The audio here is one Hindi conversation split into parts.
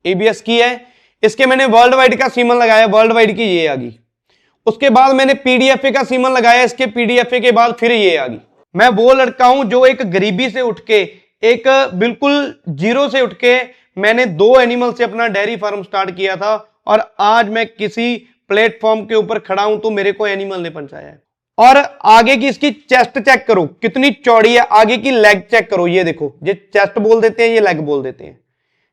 एबीएस की है। इसके मैंने वर्ल्ड वाइड का सीमन लगाया, वर्ल्ड वाइड की ये आ गई। उसके बाद मैंने पीडीएफए का सीमन लगाया, इसके पीडीएफए के बाद फिर ये आ गई। मैं वो लड़का हूं जो एक गरीबी से उठ के, एक बिल्कुल जीरो से उठ के मैंने 2 एनिमल से अपना डेयरी फार्म स्टार्ट किया था, और आज मैं किसी प्लेटफॉर्म के ऊपर खड़ा हूं तो मेरे को एनिमल ने पहुंचाया है। और आगे की इसकी चेस्ट चेक करो कितनी चौड़ी है, आगे की लेग चेक करो, ये देखो, ये चेस्ट बोल देते हैं, ये लेग बोल देते हैं।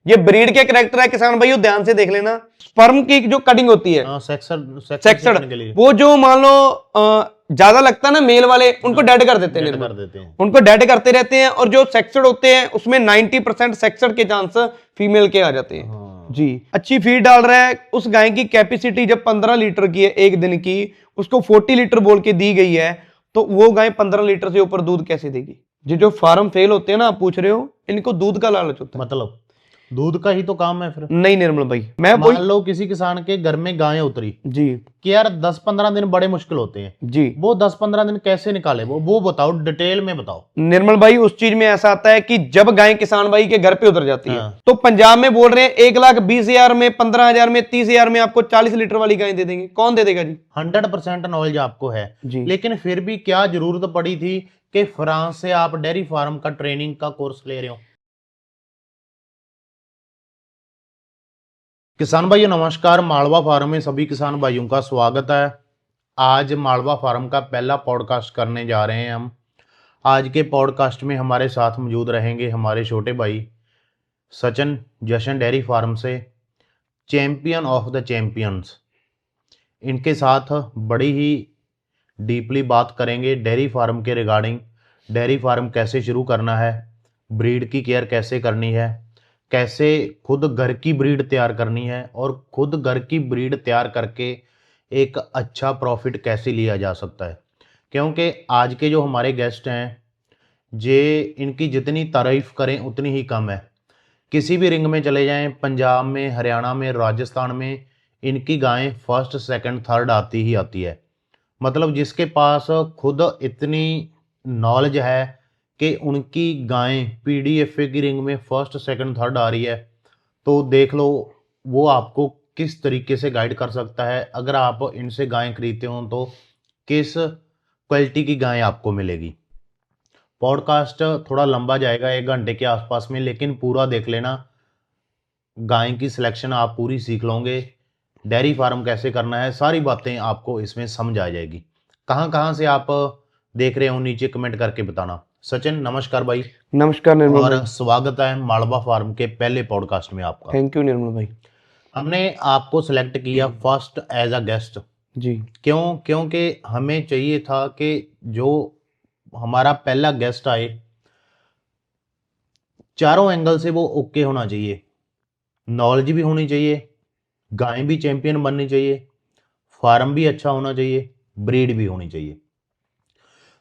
ये ब्रीड के कैरेक्टर है किसान भाइयों, ध्यान से देख लेना। स्पर्म की जो कटिंग होती है सेक्सड, वो जो मान लो ज्यादा लगता है ना मेल वाले, उनको डेड कर देते हैं, उनको डेड करते रहते हैं। और जो सेक्सड होते हैं उसमें 90% सेक्सड के चांस फीमेल के आ जाते हैं। जी, अच्छी फीड डाल रहा है। उस गाय की कैपेसिटी जब 15 लीटर की है एक दिन की, उसको 40 लीटर बोल के दी गई है, तो वो गाय 15 लीटर से ऊपर दूध कैसे देगी? जो फार्म फेल होते हैं ना, आप पूछ रहे हो, इनको दूध का लालच होता है। मतलब दूध का ही तो काम है फिर। नहीं निर्मल भाई, मैं मान लो किसी किसान के घर में गायें उतरी जी, कि यार 10-15 दिन बड़े मुश्किल होते हैं जी, वो 10-15 दिन कैसे निकाले, वो बताओ, डिटेल में बताओ। निर्मल भाई, उस चीज में ऐसा आता है कि जब गाय किसान भाई के घर पे उतर जाती है, तो पंजाब में बोल रहे हैं 1,20,000 में, 15,000 में, 30,000 में आपको 40 लीटर वाली गाय दे देंगे। कौन दे देगा जी? 100% नॉलेज आपको है जी। लेकिन फिर भी क्या जरूरत पड़ी थी कि फ्रांस से आप डेयरी फार्म का ट्रेनिंग का कोर्स ले रहे हो? किसान भाइयों नमस्कार, मालवा फार्म में सभी किसान भाइयों का स्वागत है। आज मालवा फार्म का पहला पॉडकास्ट करने जा रहे हैं हम। आज के पॉडकास्ट में हमारे साथ मौजूद रहेंगे हमारे छोटे भाई सचिन, जशन डेयरी फार्म से, चैंपियन ऑफ द चैंपियंस। इनके साथ बड़ी ही डीपली बात करेंगे डेयरी फार्म के रिगार्डिंग। डेयरी फार्म कैसे शुरू करना है, ब्रीड की केयर कैसे करनी है, कैसे खुद घर की ब्रीड तैयार करनी है, और खुद घर की ब्रीड तैयार करके एक अच्छा प्रॉफिट कैसे लिया जा सकता है। क्योंकि आज के जो हमारे गेस्ट हैं, जे इनकी जितनी तारीफ करें उतनी ही कम है। किसी भी रिंग में चले जाएं, पंजाब में, हरियाणा में, राजस्थान में, इनकी गायें फर्स्ट, सेकंड, थर्ड आती ही आती है। मतलब जिसके पास खुद इतनी नॉलेज है कि उनकी गायें पीडीएफए की रिंग में फर्स्ट, सेकंड, थर्ड आ रही है, तो देख लो वो आपको किस तरीके से गाइड कर सकता है। अगर आप इनसे गायें खरीदते हो तो किस क्वालिटी की गायें आपको मिलेगी। पॉडकास्ट थोड़ा लंबा जाएगा, 1 घंटे के आसपास में, लेकिन पूरा देख लेना। गाय की सिलेक्शन आप पूरी सीख लोगे, डेयरी फार्म कैसे करना है, सारी बातें आपको इसमें समझ आ जाएगी। कहाँ से आप देख रहे हो नीचे कमेंट करके बताना। सचिन नमस्कार भाई। नमस्कार निर्मल और भाई। स्वागत है मालवा फार्म के पहले पॉडकास्ट में आपका। थैंक यू निर्मल भाई। हमने आपको सिलेक्ट किया फर्स्ट एज अ गेस्ट जी। क्योंकि हमें चाहिए था कि जो हमारा पहला गेस्ट आए, चारों एंगल से वो ओके होना चाहिए। नॉलेज भी होनी चाहिए, गाय भी चैंपियन बननी चाहिए, फार्म भी अच्छा होना चाहिए, ब्रीड भी होनी चाहिए।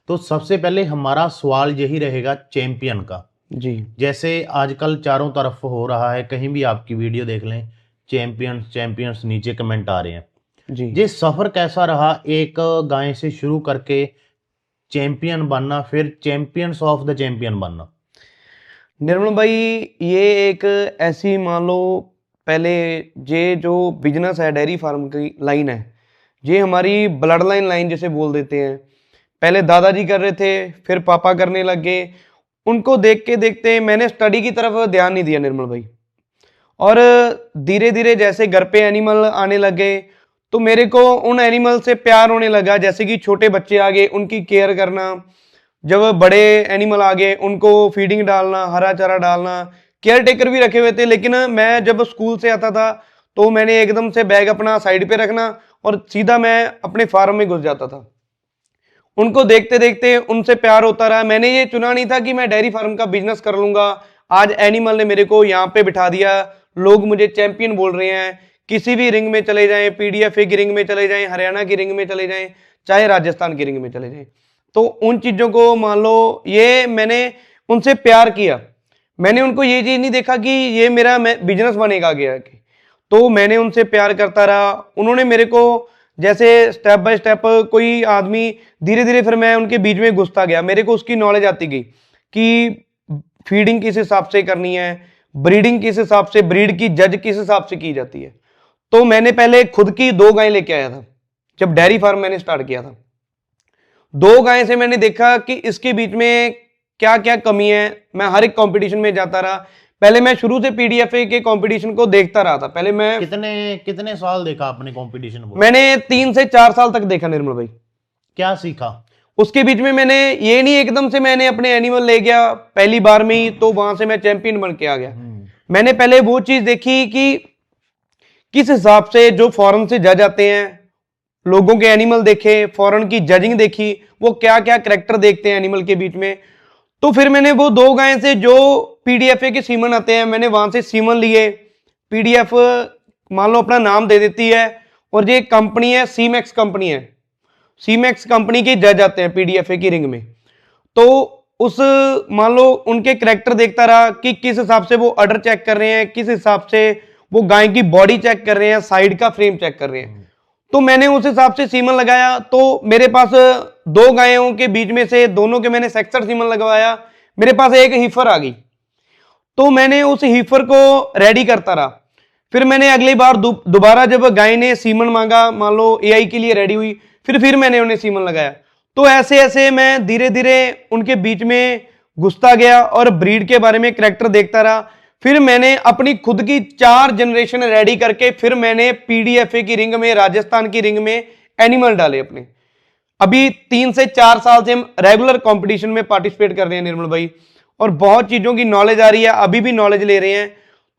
तो सबसे पहले हमारा सवाल यही रहेगा चैंपियन का। जी। जैसे आजकल चारों तरफ हो रहा है, कहीं भी आपकी वीडियो देख लें, चैंपियंस चैंपियंस नीचे कमेंट आ रहे हैं जी। ये सफर कैसा रहा एक गाय से शुरू करके चैंपियन बनना, फिर चैंपियंस ऑफ द चैंपियन बनना? निर्मल भाई, ये एक ऐसी मान लो, पहले ये जो बिजनेस है डेयरी फार्म की लाइन है, ये हमारी ब्लड लाइन जिसे बोल देते हैं। पहले दादाजी कर रहे थे, फिर पापा करने लग गए। उनको देख के देखते मैंने स्टडी की तरफ ध्यान नहीं दिया निर्मल भाई, और धीरे धीरे जैसे घर पे एनिमल आने लग गए तो मेरे को उन एनिमल से प्यार होने लगा। जैसे कि छोटे बच्चे आ गए, उनकी केयर करना, जब बड़े एनिमल आ गए उनको फीडिंग डालना, हरा चारा डालना, केयर टेकर भी रखे हुए थे। लेकिन मैं जब स्कूल से आता था तो मैंने एकदम से बैग अपना साइड पे रखना और सीधा मैं अपने फार्म में घुस जाता था। उनको देखते देखते उनसे प्यार होता रहा। मैंने ये चुना नहीं था कि मैं डेयरी फार्म का बिजनेस कर लूंगा। आज एनिमल ने मेरे को यहाँ पे बिठा दिया, लोग मुझे चैंपियन बोल रहे हैं। किसी भी रिंग में चले जाएं, पीडीएफए की रिंग में चले जाएं, हरियाणा की रिंग में चले जाएं, चाहे राजस्थान की रिंग में चले जाएं, तो उन चीजों को मान लो, ये मैंने उनसे प्यार किया। मैंने उनको ये चीज नहीं देखा कि ये मेरा बिजनेस बनेगा आगे। तो मैंने उनसे प्यार करता रहा। उन्होंने मेरे को जैसे स्टेप बाय स्टेप, कोई आदमी धीरे धीरे, फिर मैं उनके बीच में घुसता गया, मेरे को उसकी नॉलेज आती गई कि फीडिंग किस हिसाब से करनी है, ब्रीडिंग किस हिसाब से, ब्रीड की जज किस हिसाब से की जाती है। तो मैंने पहले खुद की 2 गायें लेके आया था जब डेयरी फार्म मैंने स्टार्ट किया था। 2 गायें से मैंने देखा कि इसके बीच में क्या क्या कमी है। मैं हर एक कंपटीशन में जाता रहा। पहले मैं शुरू से पीडीएफए के कंपटीशन को देखता रहा था। पहले मैं कितने कितने साल देखा आपने कंपटीशन को? मैंने 3 से 4 साल तक देखा निर्मल भाई। क्या सीखा? उसके बीच में मैंने ये नहीं एकदम से मैंने अपने एनिमल ले गया पहली बार में ही तो वहां से मैं चैंपियन बन के आ गया। मैंने पहले वो चीज देखी कि किस हिसाब से जो फॉरेन से जज आते हैं, लोगों के एनिमल देखे, फॉरेन की जजिंग देखी, वो क्या क्या करैक्टर देखते हैं एनिमल के बीच में। तो फिर मैंने वो 2 गायें से जो पीडीएफए के सीमन आते हैं, मैंने वहां से सीमन लिए। पीडीएफ मान लो अपना नाम दे देती है और ये कंपनी है सीमैक्स कंपनी है, सीमैक्स कंपनी के जज आते हैं पीडीएफए की रिंग में। तो उस मान लो उनके करैक्टर देखता रहा कि किस हिसाब से वो अडर चेक कर रहे हैं, किस हिसाब से वो गाय की बॉडी चेक कर रहे हैं, साइड का फ्रेम चेक कर रहे हैं। तो मैंने उस हिसाब से सीमन लगाया। तो मेरे पास 2 गायों के बीच में से दोनों के मैंने सेक्सर सीमन लगवाया। मेरे पास एक हीफर आ गई तो मैंने उस हीफर को रेडी करता रहा। फिर मैंने अगली बार दोबारा जब गाय ने सीमन मांगा, मान लो एआई के लिए रेडी हुई, फिर मैंने उन्हें सीमन लगाया। तो ऐसे ऐसे मैं धीरे धीरे उनके बीच में घुसता गया और ब्रीड के बारे में करैक्टर देखता रहा। फिर मैंने अपनी खुद की 4 जनरेशन रेडी करके फिर मैंने पीडीएफए की रिंग में, राजस्थान की रिंग में एनिमल डाले अपने। अभी 3 से 4 साल से हम रेगुलर कंपटीशन में पार्टिसिपेट कर रहे हैं निर्मल भाई, और बहुत चीजों की नॉलेज आ रही है, अभी भी नॉलेज ले रहे हैं।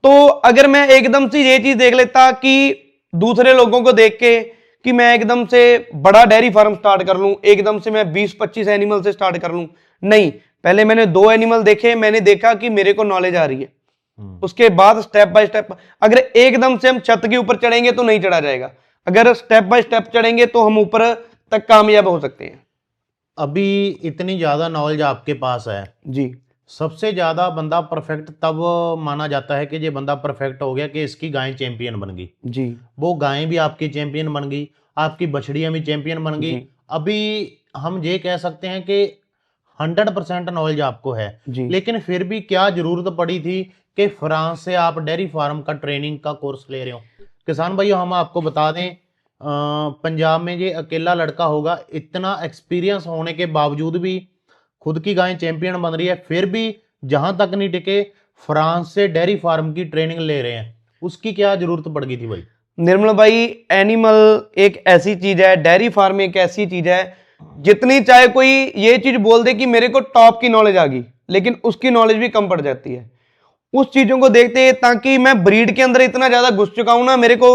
तो अगर मैं एकदम से ये चीज देख लेता कि दूसरे लोगों को देख के कि मैं एकदम से बड़ा डेयरी फार्म स्टार्ट कर लूं, एकदम से मैं 20-25 एनिमल से स्टार्ट कर लूं, नहीं, पहले मैंने 2 एनिमल देखे, मैंने देखा कि मेरे को नॉलेज आ रही है। उसके बाद स्टेप बाय स्टेप, अगर एकदम से हम छत के ऊपर चढ़ेंगे तो नहीं चढ़ा जाएगा, अगर स्टेप बाय स्टेप चढ़ेंगे तो हम ऊपर तक कामयाब हो सकते हैं। अभी इतनी ज्यादा नॉलेज आपके पास है जी। सबसे ज्यादा बंदा परफेक्ट तब माना जाता है कि ये बंदा परफेक्ट हो गया कि इसकी गाय चैंपियन बन गई। जी। वो गाय भी आपकी चैंपियन बन गई, आपकी बछड़ियां भी चैंपियन बन गई। अभी हम ये कह सकते हैं कि 100% नॉलेज आपको है, लेकिन फिर भी क्या जरूरत पड़ी थी कि फ्रांस से आप डेयरी फार्म का ट्रेनिंग का कोर्स ले रहे हो? किसान भाइयों, हम आपको बता दें, पंजाब में ये अकेला लड़का होगा, इतना एक्सपीरियंस होने के बावजूद भी खुद की गाय चैंपियन बन रही है, फिर भी जहां तक नहीं टिके फ्रांस से डेयरी फार्म की ट्रेनिंग ले रहे हैं। उसकी क्या जरूरत पड़ गई थी भाई? निर्मल भाई, एनिमल एक ऐसी चीज है, डेयरी फार्म एक ऐसी चीज है, जितनी चाहे कोई ये चीज बोल दे कि मेरे को टॉप की नॉलेज आ गई, लेकिन उसकी नॉलेज भी कम पड़ जाती है उस चीजों को देखते। ताकि मैं ब्रीड के अंदर इतना ज्यादा घुस चुका हूं ना, मेरे को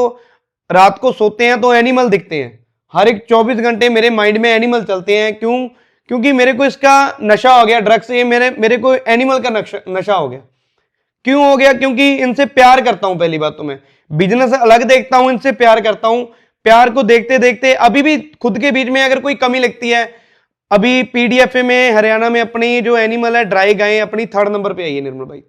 रात को सोते हैं तो एनिमल दिखते हैं, हर एक 24 घंटे मेरे माइंड में एनिमल चलते हैं। क्यों? क्योंकि मेरे को इसका नशा हो गया, ड्रग्स से मेरे को एनिमल का नशा हो गया। क्यों हो गया? क्योंकि इनसे प्यार करता हूं। पहली बात तो मैं बिजनेस अलग देखता हूं, इनसे प्यार करता हूं। प्यार को देखते देखते अभी भी खुद के बीच में अगर कोई कमी लगती है, अभी पीडीएफए में हरियाणा में अपनी जो एनिमल है ड्राई गाय अपनी 3rd नंबर पे आई है निर्मल भाई।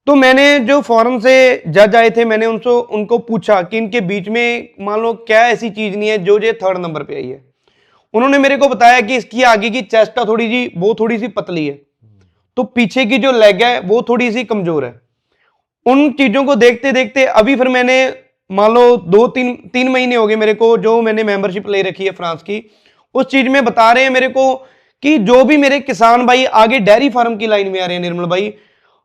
तो मैंने जो फॉरेन से जज आए थे, मैंने उनको पूछा कि इनके बीच में मान लो क्या ऐसी चीज नहीं है जो 3rd नंबर पे आई है। उन्होंने मेरे को बताया कि इसकी आगे की चेस्ट थोड़ी सी पतली है, तो पीछे की जो लेग है वो थोड़ी सी कमजोर है। उन चीजों को देखते देखते अभी फिर मैंने मान लो 2-3 महीने हो गए मेरे को, जो मैंने मेंबरशिप ले रखी है फ्रांस की, उस चीज में बता रहे हैं मेरे को कि जो भी मेरे किसान भाई आगे डेयरी फार्म की लाइन में आ रहे हैं निर्मल भाई,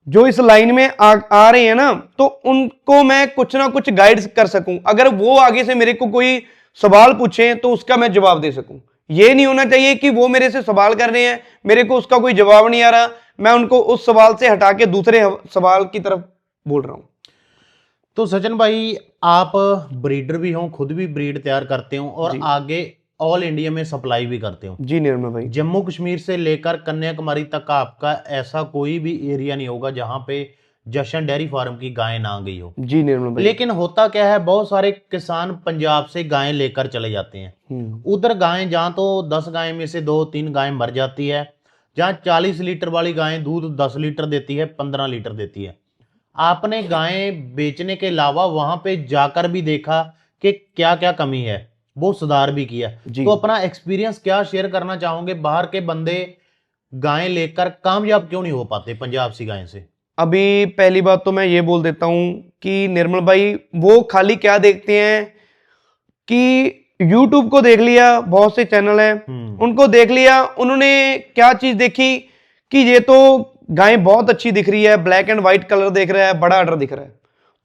जो इस लाइन में आ रहे हैं ना, तो उनको मैं कुछ ना कुछ गाइड कर सकूं। अगर वो आगे से मेरे को कोई सवाल पूछे तो उसका मैं जवाब दे सकूं। ये नहीं होना चाहिए कि वो मेरे से सवाल कर रहे हैं, मेरे को उसका कोई जवाब नहीं आ रहा, मैं उनको उस सवाल से हटा के दूसरे सवाल की तरफ बोल रहा हूं। तो सचिन भाई, आप ब्रीडर भी हो, खुद भी ब्रीड तैयार करते हो और आगे ऑल इंडिया में सप्लाई भी करते हो। जी निर्मल भाई। जम्मू कश्मीर से लेकर कन्याकुमारी तक आपका ऐसा कोई भी एरिया नहीं होगा जहां पे जशन डेयरी फार्म की गाय ना गई हो। जी निर्मल भाई। लेकिन होता क्या है, बहुत सारे किसान पंजाब से गायें लेकर चले जाते हैं। उधर गायें जहां तो 10 गायें में से 2-3 गायें मर जाती है, जहां 40 लीटर वाली गायें दूध 10 लीटर देती है, 15 लीटर देती है। आपने गायें बेचने के अलावा वहां पे जाकर भी देखा कि क्या क्या कमी है, वो सुधार भी किया। तो अपना एक्सपीरियंस क्या शेयर करना चाहोगे? बाहर के बंदे गायें लेकर कामयाब क्यों नहीं हो पाते पंजाब सी गायें से? अभी पहली बात तो मैं ये बोल देता हूँ कि निर्मल भाई वो खाली क्या देखते हैं कि यूट्यूब को देख लिया, बहुत से चैनल हैं उनको देख लिया, उन्होंने क्या चीज देखी कि ये तो गाय बहुत अच्छी दिख रही है, ब्लैक एंड व्हाइट कलर देख रहा है, बड़ा आर्डर दिख रहा है,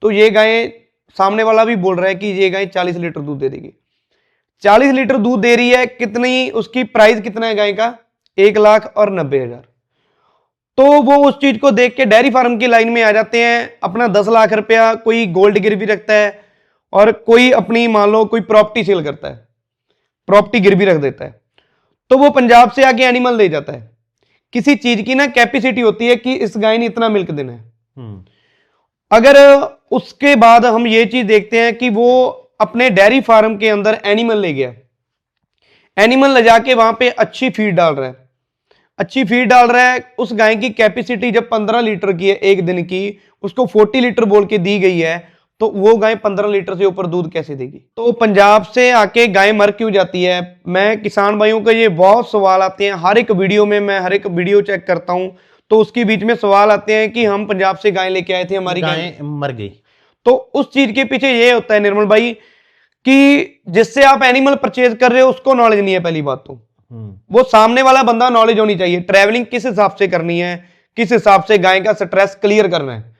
तो ये गाय, सामने वाला भी बोल रहा है कि ये गाय 40 लीटर दूध दे देगी। 40 लीटर दूध दे रही है, कितनी उसकी प्राइस कितना है गाय का? 1,90,000। तो वो उस चीज को देख के डेयरी फार्म की लाइन में आ जाते हैं, अपना 10 लाख रुपया कोई गोल्ड गिरवी रखता है और कोई अपनी मान लो कोई प्रॉपर्टी सेल करता है, प्रॉपर्टी गिरवी रख देता है, तो वो पंजाब से आके एनिमल ले जाता है। किसी चीज की ना कैपेसिटी होती है कि इस गाय ने इतना मिल्क देना है। अगर उसके बाद हम ये चीज देखते हैं कि वो अपने डेयरी फार्म के अंदर एनिमल ले गया, एनिमल ले जाके वहां पे अच्छी फीड डाल रहा है, अच्छी फीड डाल रहा है, उस गाय की कैपेसिटी जब 15 लीटर की है एक दिन की, उसको 40 लीटर बोल के दी गई है, तो वो गाय 15 लीटर से ऊपर दूध कैसे देगी? तो पंजाब से आके गाय मर क्यों जाती है? मैं किसान भाइयों का ये बहुत सवाल आते हैं, हर एक वीडियो में मैं हर एक वीडियो चेक करता हूं तो उसके बीच में सवाल आते हैं कि हम पंजाब से गाय लेके आए थे, हमारी गाय मर गई। तो उस चीज के पीछे ये होता है निर्मल भाई कि जिससे आप एनिमल परचेज कर रहे हो उसको नॉलेज नहीं है। पहली बात तो वो सामने वाला बंदा नॉलेज होनी चाहिए, ट्रैवलिंग किस हिसाब से करनी है, किस हिसाब से गाय का स्ट्रेस क्लियर करना है।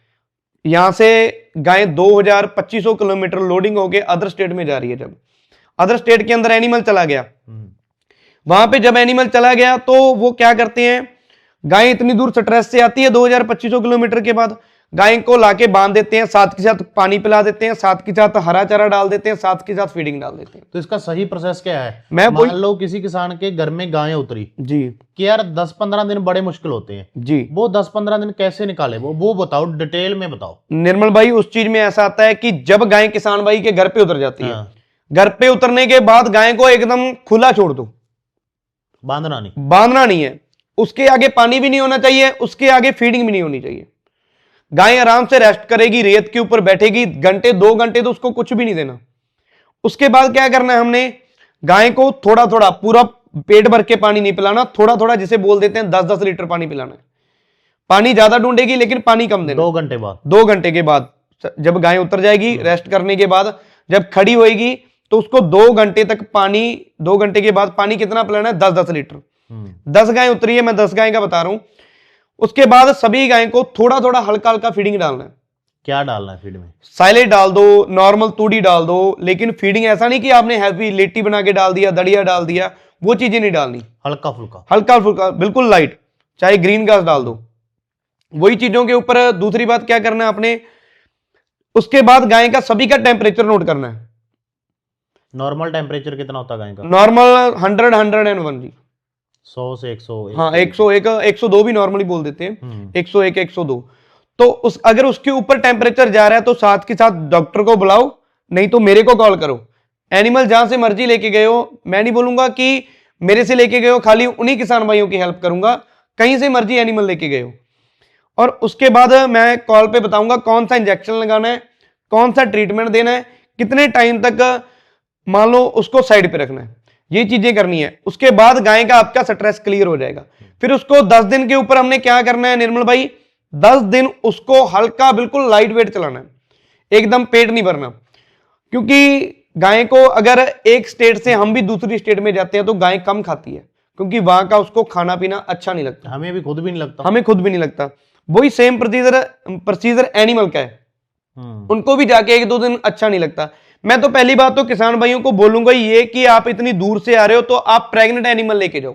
यहां से गाय 2000-2500 किलोमीटर लोडिंग होके अदर स्टेट में जा रही है, जब अदर स्टेट के अंदर एनिमल चला गया, वहां पे जब एनिमल चला गया तो वो क्या करते हैं, गाय इतनी दूर स्ट्रेस से आती है 2000-2500 किलोमीटर के बाद, गाय को लाके बांध देते हैं, साथ के साथ पानी पिला देते हैं, साथ के साथ हरा चारा डाल देते हैं, साथ के साथ फीडिंग डाल देते हैं। तो इसका सही प्रोसेस क्या है? मैं मान लो किसी किसान के घर में गाय उतरी जी कि यार 10-15 दिन बड़े मुश्किल होते हैं जी, वो 10-15 दिन कैसे निकाले, वो बताओ, डिटेल में बताओ। निर्मल भाई उस चीज में ऐसा आता है कि जब गाय किसान भाई के घर पे उतर जाती है, घर पे उतरने के बाद गाय को एकदम खुला छोड़ दो, बांधना नहीं है, उसके आगे पानी भी नहीं होना चाहिए, उसके आगे फीडिंग भी नहीं होनी चाहिए। गाय आराम से रेस्ट करेगी, रेत के ऊपर बैठेगी, घंटे 2 घंटे तो उसको कुछ भी नहीं देना। उसके बाद क्या करना है हमने, गाय को थोड़ा थोड़ा, पूरा पेट भर के पानी नहीं पिलाना, थोड़ा थोड़ा, जिसे बोल देते हैं 10-10 लीटर पानी पिलाना है। पानी ज्यादा ढूंढेगी लेकिन पानी कम देना। 2 घंटे बाद, 2 घंटे के बाद जब गाय उतर जाएगी, रेस्ट करने के बाद जब खड़ी होएगी तो उसको 2 घंटे तक पानी, 2 घंटे के बाद पानी कितना पिलाना है? 10-10 लीटर। 10 गाय उतरी है, मैं 10 गाय का बता रहा हूं। उसके बाद सभी गाय को थोड़ा थोड़ा हल्का हल्का फीडिंग डालना है। क्या डालना है फीड में? साइलेज डाल दो, नॉर्मल तूड़ी डाल दो, लेकिन फीडिंग ऐसा नहीं कि आपने हैवी लेटी बना के डाल दिया, दड़िया डाल दिया, वो चीजें नहीं डालनी। हल्का फुल्का, हल्का फुल्का, बिल्कुल लाइट, चाहे ग्रीन घास डाल दो, वही चीजों के ऊपर। दूसरी बात क्या करना है आपने, उसके बाद गाय का सभी का टेम्परेचर नोट करना है। नॉर्मल टेम्परेचर कितना होता है गाय का? नॉर्मल 100-101 जी, 100 से 101, हाँ 101, 102 भी नॉर्मली बोल देते हैं, 101, 102। तो अगर उसके ऊपर टेम्परेचर जा रहा है तो साथ के साथ डॉक्टर को बुलाओ, नहीं तो मेरे को कॉल करो। एनिमल जहां से मर्जी लेके गए हो, मैं नहीं बोलूंगा कि मेरे से लेके गए हो, खाली उन्हीं किसान भाइयों की हेल्प करूंगा, कहीं से मर्जी एनिमल लेके गए हो। और उसके बाद मैं कॉल पे बताऊंगा कौन सा इंजेक्शन लगाना है, कौन सा ट्रीटमेंट देना है, कितने टाइम तक मान लो उसको साइड पे रखना है, ये चीजें करनी है। उसके बाद गाय का आपका स्ट्रेस क्लियर हो जाएगा। फिर उसको 10 दिन के ऊपर हमने क्या करना है निर्मल भाई, 10 दिन उसको हल्का, बिल्कुल लाइट वेट चलाना है, एकदम पेट नहीं भरना। क्योंकि गाय को अगर एक स्टेट से हम भी दूसरी स्टेट में जाते हैं तो गाय कम खाती है, क्योंकि वहां का उसको खाना पीना अच्छा नहीं लगता, हमें भी खुद भी नहीं लगता, हमें खुद भी नहीं लगता। वही सेम प्रोसीजर एनिमल का है, उनको भी जाके 1-2 दिन अच्छा नहीं लगता। मैं तो पहली बात तो किसान भाइयों को बोलूंगा ये कि आप इतनी दूर से आ रहे हो तो आप प्रेग्नेंट एनिमल लेके जाओ।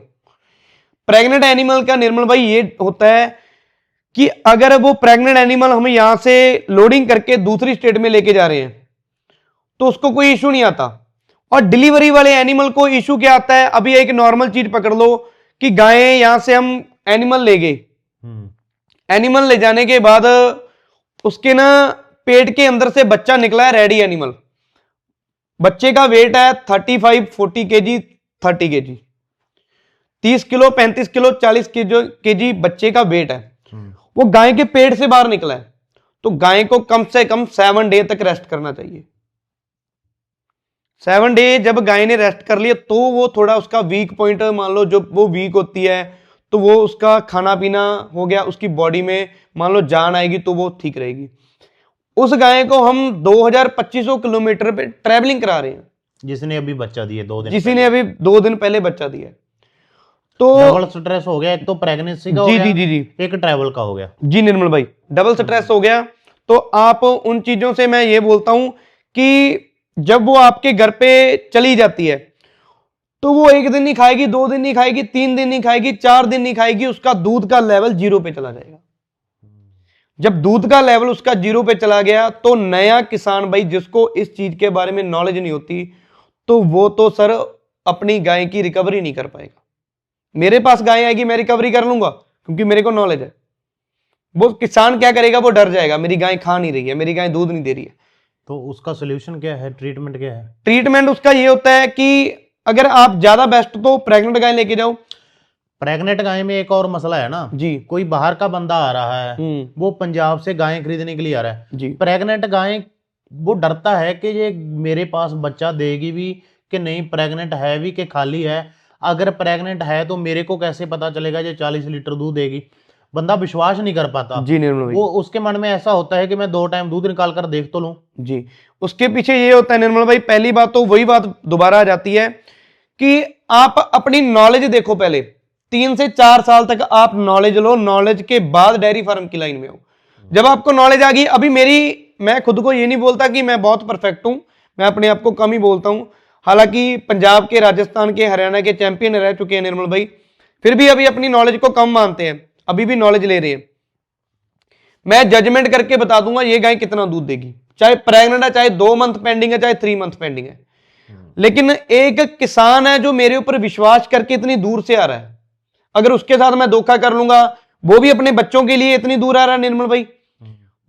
प्रेग्नेंट एनिमल का निर्मल भाई ये होता है कि अगर वो प्रेग्नेंट एनिमल हम यहां से लोडिंग करके दूसरी स्टेट में लेके जा रहे हैं तो उसको कोई इशू नहीं आता। और डिलीवरी वाले एनिमल को इशू क्या आता है, अभी एक नॉर्मल चीज पकड़ लो कि गाय यहां से हम एनिमल ले गए, एनिमल ले जाने के बाद उसके ना पेट के अंदर से बच्चा निकला है, रेडी एनिमल, बच्चे का वेट है 35-40 KG, 30 KG, 30 kilo, 35 kilo, 40 KG बच्चे का वेट है। वो गाय के पेट से बाहर निकला है, तो गाय को कम से कम 7 डे तक रेस्ट करना चाहिए। 7 डे जब गाय ने रेस्ट कर लिया तो वो थोड़ा उसका वीक पॉइंट मान लो, जो वो वीक होती है तो वो उसका खाना पीना हो गया, उसकी बॉडी में मान लो जान आएगी तो वो ठीक रहेगी। उस गाय को हम 2200 किलोमीटर पे ट्रैवलिंग करा रहे हैं, जिसने अभी बच्चा दिए 2 दिन जिसी ने अभी 2 दिन पहले बच्चा दिया है। तो डबल स्ट्रेस हो गया, एक तो प्रेगनेंसी का हो जी गया, जी जी जी एक ट्रैवल का हो गया। जी निर्मल भाई, डबल स्ट्रेस हो गया। तो आप उन चीजों से मैं ये बोलता हूं कि जब वो आपके घर पे चली जाती है तो वो 1 दिन नहीं खाएगी, 2 दिन नहीं खाएगी, 3 दिन नहीं खाएगी, 4 दिन नहीं खाएगी, उसका दूध का लेवल 0 पे चला जाएगा। जब दूध का लेवल उसका 0 पे चला गया तो नया किसान भाई जिसको इस चीज के बारे में नॉलेज नहीं होती, तो वो तो सर अपनी गाय की रिकवरी नहीं कर पाएगा। मेरे पास गाय आएगी, मैं रिकवरी कर लूंगा क्योंकि मेरे को नॉलेज है। वो किसान क्या करेगा, वो डर जाएगा, मेरी गाय खा नहीं रही है, मेरी गाय दूध नहीं दे रही है। तो उसका सोल्यूशन क्या है, ट्रीटमेंट क्या है? ट्रीटमेंट उसका ये होता है कि अगर आप ज्यादा बेस्ट तो प्रेग्नेंट गाय लेके जाओ। प्रेग्नेंट गाय में एक और मसला है ना जी कोई बाहर का बंदा आ रहा है, वो पंजाब से गायें खरीदने के लिए आ रहा है जी प्रेग्नेंट गायें, वो डरता है कि ये मेरे पास बच्चा देगी भी कि नहीं, प्रेग्नेंट है भी कि खाली है। अगर प्रेग्नेंट है तो मेरे को कैसे पता चलेगा ये 40 लीटर दूध देगी? बंदा विश्वास नहीं कर पाता। जी निर्मल भाई, वो उसके मन में ऐसा होता है कि मैं 2 टाइम दूध निकाल कर देख तो लूं। जी उसके पीछे ये होता है निर्मल भाई, पहली बात तो वही बात दोबारा आ जाती है कि आप अपनी नॉलेज देखो। पहले 3 से 4 साल तक आप नॉलेज लो, नॉलेज के बाद डेयरी फार्म की लाइन में हो। जब आपको नॉलेज आ गई, अभी मैं खुद को ये नहीं बोलता कि मैं बहुत परफेक्ट हूं, मैं अपने आप को कम ही बोलता हूं। हालांकि पंजाब के, राजस्थान के, हरियाणा के चैंपियन रह चुके हैं निर्मल भाई, फिर भी अभी अपनी नॉलेज को कम मानते हैं, अभी भी नॉलेज ले रहे हैं। मैं जजमेंट करके बता दूंगा ये गाय कितना दूध देगी, चाहे प्रेग्नेंट है, चाहे 2 मंथ पेंडिंग है, चाहे 3 मंथ पेंडिंग है। लेकिन एक किसान है जो मेरे ऊपर विश्वास करके इतनी दूर से आ रहा है, अगर उसके साथ मैं धोखा कर लूंगा, वो भी अपने बच्चों के लिए इतनी दूर आ रहा है निर्मल भाई।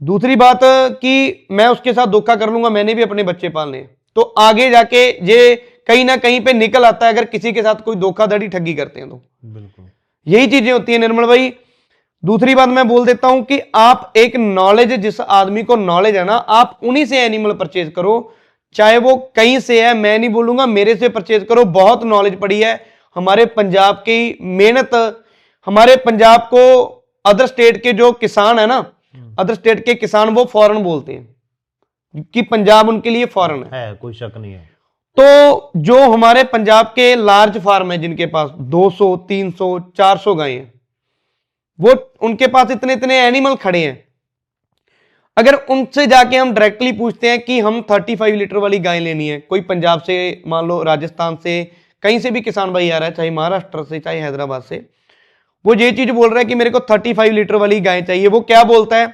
दूसरी बात कि मैं उसके साथ धोखा कर लूंगा, मैंने भी अपने बच्चे पालने हैं, तो आगे जाके ये कहीं ना कहीं पे निकल आता है अगर किसी के साथ कोई धोखाधड़ी ठगी करते हैं तो। बिल्कुल यही चीजें होती है निर्मल भाई। दूसरी बात मैं बोल देता हूं कि आप एक नॉलेज, जिस आदमी को नॉलेज है ना, आप उन्हीं से एनिमल परचेज करो, चाहे वो कहीं से है, मैं नहीं बोलूंगा मेरे से परचेज करो। बहुत नॉलेज पड़ी है हमारे पंजाब की मेहनत, हमारे पंजाब को अदर स्टेट के जो किसान है ना, अदर स्टेट के किसान वो फॉरेन बोलते हैं कि पंजाब उनके लिए फॉरेन है, कोई शक नहीं है। तो जो हमारे पंजाब के लार्ज फार्म है जिनके पास 200, 300, 400 गाय हैं, वो उनके पास इतने इतने एनिमल खड़े हैं। अगर उनसे जाके हम डायरेक्टली पूछते हैं कि हम 35 लीटर वाली गाय लेनी है, कोई पंजाब से, मान लो राजस्थान से, कहीं से भी किसान भाई आ रहा है, चाहे महाराष्ट्र से, चाहे हैदराबाद से, वो ये चीज बोल रहा है कि मेरे को 35 लीटर वाली गाय चाहिए। वो क्या बोलता है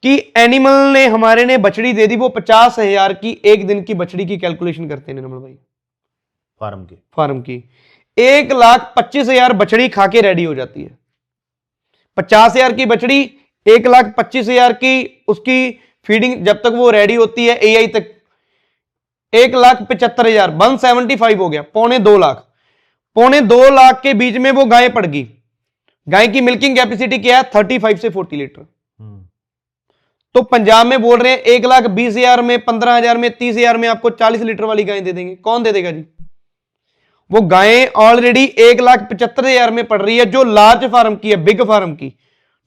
कि एनिमल ने, हमारे ने बछड़ी दे दी, वो 50,000 की एक दिन की बछड़ी की कैलकुलेशन करते हैं निर्मल भाई, फार्म की 1,25,000 बछड़ी खा के रेडी हो जाती है। 50,000 की बछड़ी, 1,25,000 की उसकी फीडिंग, जब तक वो रेडी होती है एआई तक 1,75,000, 175 हो गया, 2.25 लाख। 2.25 लाख के बीच में वो गाय पड़ गई। गाय की मिल्किंग कैपेसिटी क्या है, 35 से 40 लीटर। तो पंजाब में बोल रहे हैं 1,20,000 में, 15,000 में, 30,000 में आपको 40 लीटर वाली गाय दे देंगे। कौन दे देगा जी? वो गायें ऑलरेडी 1,75,000 में पड़ रही है, जो लार्ज फार्म की है, बिग फार्म की,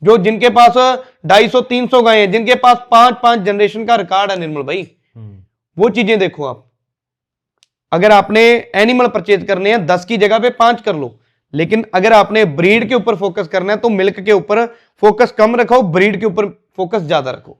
जो जिनके पास 250-300 गायें हैं, जिनके पास 5-5 जनरेशन का रिकॉर्ड है निर्मल भाई। वो चीजें देखो आप। अगर आपने एनिमल परचेज करने हैं 10 की जगह पे 5 कर लो, लेकिन अगर आपने ब्रीड के ऊपर फोकस करना है तो मिल्क के ऊपर फोकस कम रखो, ब्रीड के ऊपर फोकस ज्यादा रखो।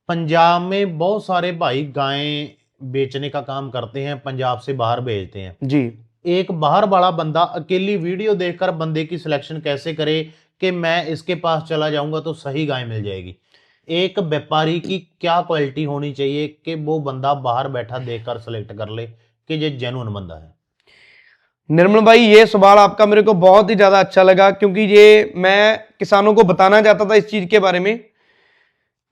पंजाब में बहुत सारे भाई गायें बेचने का काम करते हैं, पंजाब से बाहर भेजते हैं जी। एक बाहर वाला बंदा अकेली वीडियो देखकर बंदे की सिलेक्शन कैसे करे कि मैं इसके पास चला जाऊंगा तो सही गाय मिल जाएगी? एक व्यापारी की क्या क्वालिटी होनी चाहिए कि वो बंदा बाहर बैठा देखकर सिलेक्ट कर ले कि ये जेन्युइन बंदा है? निर्मल भाई, ये सवाल आपका मेरे को बहुत ही ज्यादा अच्छा लगा, क्योंकि ये मैं किसानों को बताना चाहता था इस चीज के बारे में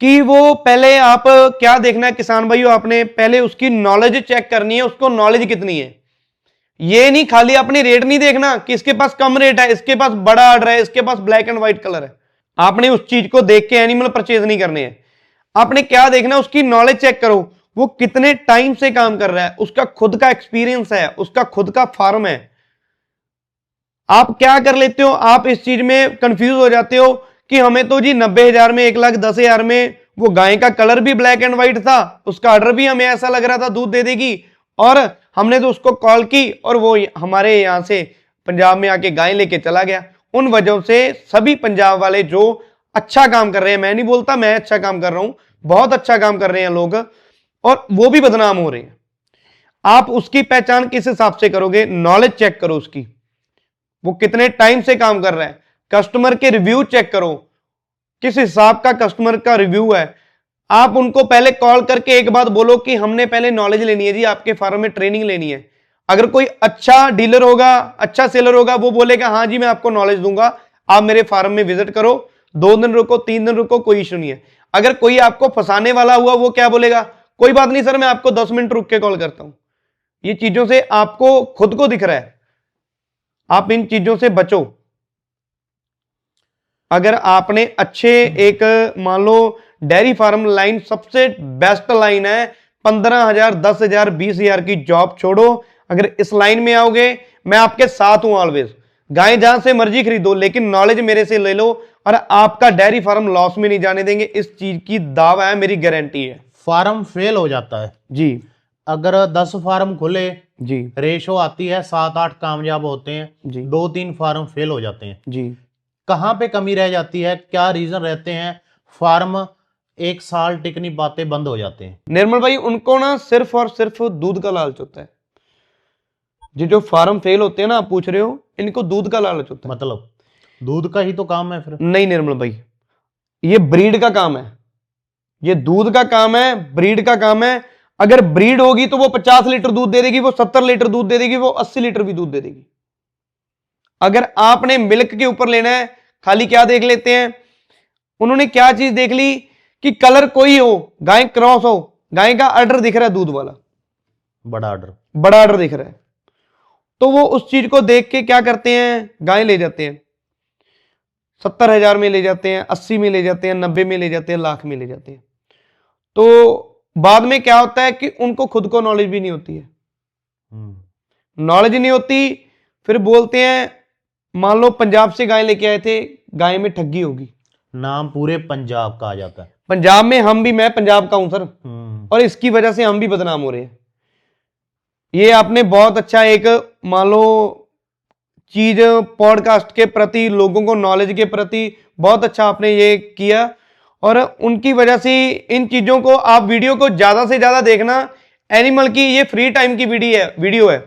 कि वो पहले, आप क्या देखना है किसान भाइयों, आपने पहले उसकी नॉलेज चेक करनी है, उसको नॉलेज कितनी है। ये नहीं खाली अपनी रेट नहीं देखना कि इसके पास कम रेट है, इसके पास बड़ा ऑर्डर है, इसके पास ब्लैक एंड व्हाइट कलर है। आपने उस चीज को देख के एनिमल परचेज नहीं करने हैं। आपने क्या देखना है, उसकी नॉलेज चेक करो, वो कितने टाइम से काम कर रहा है, उसका खुद का एक्सपीरियंस है, उसका खुद का फार्म है। आप क्या कर लेते हो, आप इस चीज में कंफ्यूज हो जाते हो कि हमें तो जी 90,000 में 1,10,000 में वो गाय का कलर भी ब्लैक एंड व्हाइट था, उसका ऑर्डर भी हमें ऐसा लग रहा था दूध दे देगी, और हमने तो उसको कॉल की और वो हमारे यहां से पंजाब में आके गाय लेके चला गया। उन वजहों से सभी पंजाब वाले जो अच्छा काम कर रहे हैं, मैं नहीं बोलता मैं अच्छा काम कर रहा हूं, बहुत अच्छा काम कर रहे हैं लोग, और वो भी बदनाम हो रहे हैं। आप उसकी पहचान किस हिसाब से करोगे? नॉलेज चेक करो उसकी, वो कितने टाइम से काम कर रहा है। कस्टमर के रिव्यू चेक करो, किस हिसाब का कस्टमर का रिव्यू है। आप उनको पहले कॉल करके एक बात बोलो कि हमने पहले नॉलेज लेनी है जी, आपके फार्म में ट्रेनिंग लेनी है। अगर कोई अच्छा डीलर होगा, अच्छा सेलर होगा, वो बोलेगा हाँ जी मैं आपको नॉलेज दूंगा, आप मेरे फार्म में विजिट करो, 2 दिन रुको, 3 दिन रुको, कोई इशू नहीं है। अगर कोई आपको फंसाने वाला हुआ, वो क्या बोलेगा, कोई बात नहीं सर मैं आपको 10 मिनट रुक के कॉल करता हूं। ये चीजों से आपको खुद को दिख रहा है, आप इन चीजों से बचो। अगर आपने अच्छे एक मान लो डेयरी फार्म लाइन सबसे बेस्ट लाइन है, 15,000 10,000 20,000 की जॉब छोड़ो, अगर इस लाइन में आओगे मैं आपके साथ हूं ऑलवेज। गाय जहां से मर्जी खरीदो, लेकिन नॉलेज मेरे से ले लो और आपका डेयरी फार्म लॉस में नहीं जाने देंगे, इस चीज की दावा है, मेरी गारंटी है। फार्म फेल हो जाता है जी, अगर 10 फार्म खुले, जी, रेशो आती है 7-8 कामयाब होते हैं, जी, 2-3 फार्म फेल हो जाते हैं। जी। कहाँ पे कमी रह जाती है, क्या रीजन रहते हैं, फार्म 1 साल टिक नहीं पाते, बंद हो जाते हैं? निर्मल भाई उनको ना सिर्फ और सिर्फ दूध का लालच होता है। ये जो फार्म फेल होते हैं ना, आप पूछ रहे हो, इनको दूध का लालच होता है। मतलब दूध का ही तो काम है फिर। नहीं निर्मल भाई, ये ब्रीड का काम है, ये दूध का काम है, ब्रीड का काम है। अगर ब्रीड होगी तो वो 50 लीटर दूध दे देगी, वो 70 लीटर दूध दे देगी, वो 80 लीटर भी दूध दे देगी। अगर आपने मिल्क के ऊपर लेना है, खाली क्या देख लेते हैं, उन्होंने क्या चीज देख ली कि कलर कोई हो, गाय क्रॉस हो, गाय का ऑर्डर दिख रहा है दूध वाला, बड़ा ऑर्डर, बड़ा ऑर्डर दिख रहा है, तो वो उस चीज को देख के क्या करते हैं, गाय ले जाते हैं, 70,000 में ले जाते हैं, 80 में ले जाते हैं, 90 में ले जाते हैं, लाख में ले जाते हैं। तो बाद में क्या होता है कि उनको खुद को नॉलेज भी नहीं होती है, नॉलेज नहीं होती, फिर बोलते हैं, मान लो पंजाब से गाय लेके आए थे, गाय में ठगी होगी, नाम पूरे पंजाब का आ जाता है। पंजाब में हम भी, मैं पंजाब का हूं सर, और इसकी वजह से हम भी बदनाम हो रहे हैं। ये आपने बहुत अच्छा एक मान लो चीज पॉडकास्ट के प्रति, लोगों को नॉलेज के प्रति बहुत अच्छा आपने ये किया, और उनकी वजह से इन चीजों को आप वीडियो को ज्यादा से ज्यादा देखना। एनिमल की ये फ्री टाइम की वीडियो है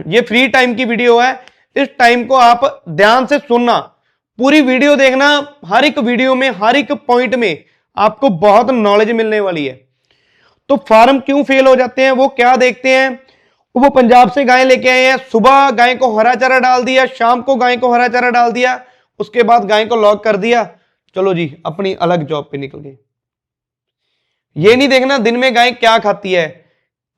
ये फ्री टाइम की वीडियो है, इस टाइम को आप ध्यान से सुनना, पूरी वीडियो देखना, हर एक वीडियो में हर एक पॉइंट में आपको बहुत नॉलेज मिलने वाली है। तो फार्म क्यों फेल हो जाते हैं, वो क्या देखते हैं, वो पंजाब से गाय लेके आए हैं, सुबह गाय को हरा चारा डाल दिया, शाम को गाय को हरा चारा डाल दिया, उसके बाद गाय को लॉक कर दिया, चलो जी अपनी अलग जॉब पे निकल गए। ये नहीं देखना दिन में गाय क्या खाती है,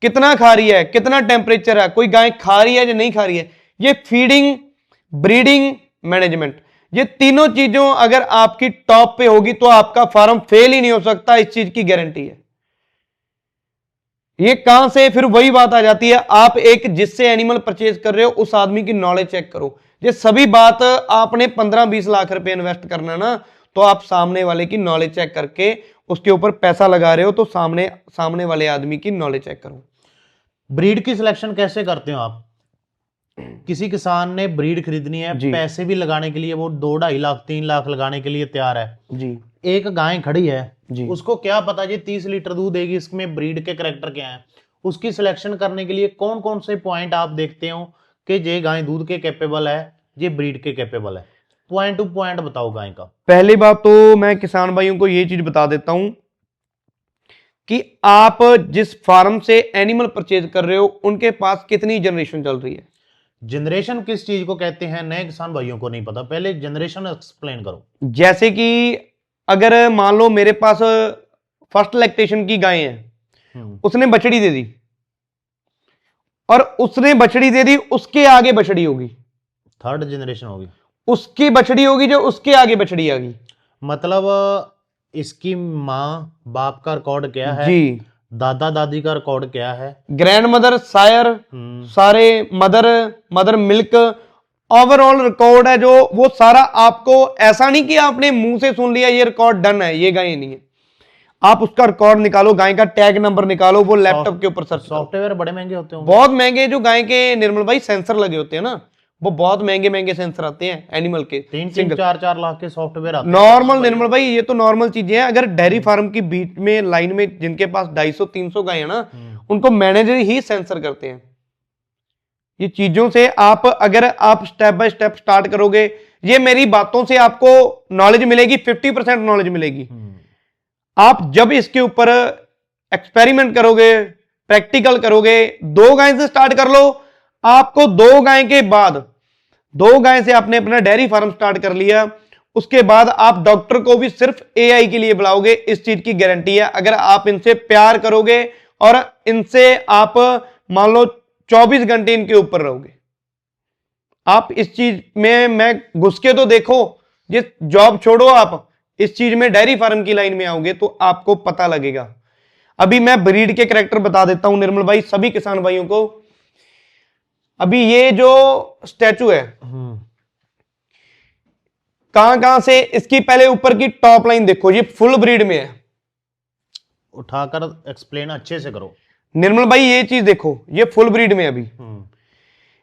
कितना खा रही है, कितना टेम्परेचर है, कोई गाय खा रही है या नहीं खा रही है। ये फीडिंग, ब्रीडिंग, मैनेजमेंट, ये तीनों चीजों अगर आपकी टॉप पे होगी तो आपका फार्म फेल ही नहीं हो सकता, इस चीज की गारंटी है। ये कहां से, फिर वही बात आ जाती है, आप एक जिससे एनिमल परचेज कर रहे हो उस आदमी की नॉलेज चेक करो। ये सभी बात आपने 15-20 लाख रुपए इन्वेस्ट करना ना, तो आप सामने वाले की नॉलेज चेक करके उसके ऊपर पैसा लगा रहे हो, तो सामने वाले आदमी की नॉलेज चेक करो। ब्रीड की सिलेक्शन कैसे करते हो आप? किसी किसान ने ब्रीड खरीदनी है, जी। पैसे भी लगाने के लिए वो 2-2.5 लाख 3 लाख लगाने के लिए तैयार है जी, एक गाय खड़ी है जी, उसको क्या पता जी 30 लीटर दूध देगी, इसमें ब्रीड के करैक्टर क्या है, उसकी सिलेक्शन करने के लिए कौन कौन से पॉइंट आप देखते हो कि ये गाय दूध के कैपेबल है, ये ब्रीड के कैपेबल है? पॉइंट टू पॉइंट बताओ गाय का। पहली बात तो मैं किसान भाइयों को ये चीज बता देता हूं कि आप जिस फार्म से एनिमल परचेज कर रहे हो उनके पास कितनी जनरेशन चल रही है। जनरेशन किस चीज को कहते हैं, नए किसान भाइयों को नहीं पता, पहले जनरेशन एक्सप्लेन करो। जैसे कि अगर मान लो मेरे पास फर्स्ट लैक्टेशन की गाय है, उसने बछड़ी दे दी, और उसने बछड़ी दे दी, उसके आगे बछड़ी होगी, थर्ड जनरेशन होगी, उसकी बछड़ी होगी जो उसके आगे बछड़ी आ गई, मतलब इसकी माँ बाप का रिकॉर्ड क्या है जी, दादा दादी का रिकॉर्ड क्या है, ग्रैंड मदर, सायर, सारे मदर मिल्क, ओवरऑल रिकॉर्ड है जो, वो सारा आपको, ऐसा नहीं कि आपने मुंह से सुन लिया ये रिकॉर्ड डन है, ये गाय नहीं है। आप उसका रिकॉर्ड निकालो, गाय का टैग नंबर निकालो, वो लैपटॉप के ऊपर सर्च करो। सॉफ्टवेयर बड़े महंगे होते हैं, बहुत महंगे जो गाय के निर्मल भाई सेंसर लगे होते हैं ना, वो बहुत महंगे महंगे सेंसर आते हैं एनिमल के। 3-4 लाख के सॉफ्टवेयर आते हैं नॉर्मल निर्मल भाई, ये तो नॉर्मल चीजें हैं। अगर डेयरी फार्म की बीच में लाइन में जिनके पास 250-300 गाय है ना, उनको मैनेजर ही सेंसर करते हैं। ये चीजों से आप, अगर आप स्टेप बाय स्टेप स्टार्ट करोगे, ये मेरी बातों से आपको नॉलेज मिलेगी, 50% नॉलेज मिलेगी। आप जब इसके ऊपर एक्सपेरिमेंट करोगे, प्रैक्टिकल करोगे, 2 गाय से स्टार्ट कर लो। आपको 2 गाय के बाद, 2 गाय से आपने अपना डेयरी फार्म स्टार्ट कर लिया, उसके बाद आप डॉक्टर को भी सिर्फ एआई के लिए बुलाओगे, इस चीज की गारंटी है। अगर आप इनसे प्यार करोगे और इनसे आप मान लो 24 घंटे इनके ऊपर रहोगे, आप इस चीज में, मैं घुस के तो देखो, ये जॉब छोड़ो, आप इस चीज में डेयरी फार्म की लाइन में आओगे तो आपको पता लगेगा। अभी मैं ब्रीड के कैरेक्टर बता देता हूं निर्मल भाई सभी किसान भाइयों को। अभी ये जो स्टैचू है, कहां से, इसकी पहले ऊपर की टॉप लाइन देखो, ये फुल ब्रीड में है। उठाकर एक्सप्लेन अच्छे से करो निर्मल भाई, ये चीज देखो, ये फुल ब्रीड में अभी।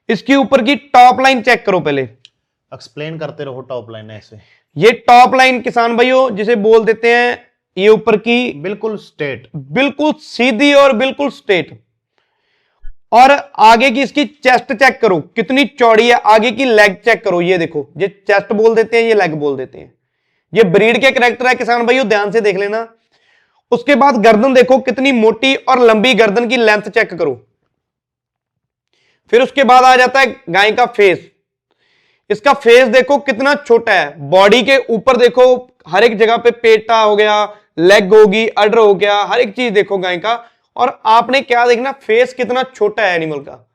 इसके ऊपर की टॉप लाइन चेक करो, पहले एक्सप्लेन करते रहो टॉप लाइन ऐसे। ये टॉप लाइन किसान भाइयों जिसे बोल देते हैं, ये ऊपर की बिल्कुल स्ट्रेट, बिल्कुल सीधी और बिल्कुल स्ट्रेट। और आगे की इसकी चेस्ट चेक करो कितनी चौड़ी है, आगे की लेग चेक करो, ये देखो, ये चेस्ट बोल देते हैं, ये लेग बोल देते हैं। ये ब्रीड के कैरेक्टर है किसान भाइयों, ध्यान से देख लेना। उसके बाद गर्दन देखो कितनी मोटी और लंबी, गर्दन की लेंथ चेक करो। फिर उसके बाद आ जाता है गाय का फेस। इसका फेस देखो कितना छोटा है, बॉडी के ऊपर देखो हर एक जगह पे पेटा हो गया, लेग होगी, अडर हो गया, हर एक चीज देखो गाय का। और आपने क्या देखना, फेस कितना छोटा है एनिमल का।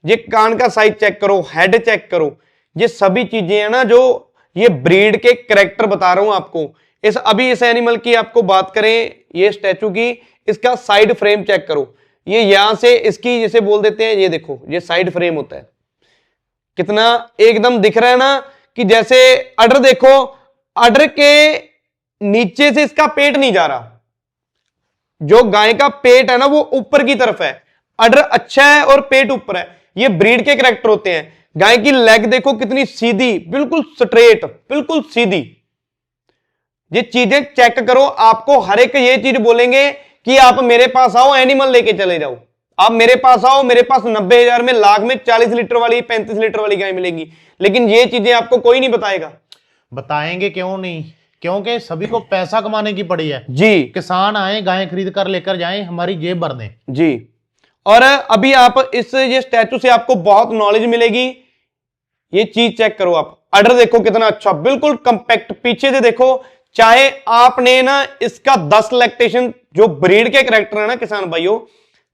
ये कान का साइज चेक करो, हेड चेक करो, ये सभी चीजें हैं ना जो ये ब्रीड के कैरेक्टर बता रहा हूं आपको। अभी इस एनिमल की आपको बात करें, ये स्टैचू की, इसका साइड फ्रेम चेक करो। ये यहां से इसकी जैसे बोल देते हैं, ये देखो, ये साइड फ्रेम होता है, कितना एकदम दिख रहा है ना, कि जैसे अडर देखो, अडर के नीचे से इसका पेट नहीं जा रहा। जो गाय का पेट है ना वो ऊपर की तरफ है, अडर अच्छा है और पेट ऊपर है। ये ब्रीड के कैरेक्टर होते हैं। गाय की लेग देखो कितनी सीधी, बिल्कुल स्ट्रेट, बिल्कुल सीधी। ये चीजें चेक करो, आपको हर एक ये चीज बोलेंगे कि आप मेरे पास आओ, एनिमल लेके चले जाओ, आप मेरे पास आओ, मेरे पास 90,000 में, लाख में 40 लीटर वाली, 35 लीटर वाली गाय मिलेंगी। लेकिन ये चीजें आपको कोई नहीं बताएगा। बताएंगे क्यों नहीं, क्योंकि सभी को पैसा कमाने की पड़ी है जी। किसान आए, गाय खरीद कर लेकर जाएं, हमारी जेब भर दें जी। और अभी आप ये स्टैचू से आपको बहुत नॉलेज मिलेगी। ये चीज चेक करो आप, अडर देखो कितना अच्छा, बिल्कुल कंपैक्ट। पीछे से देखो, चाहे आपने ना इसका 10 लैक्टेशन, जो ब्रीड के कैरेक्टर है ना किसान भाइयों,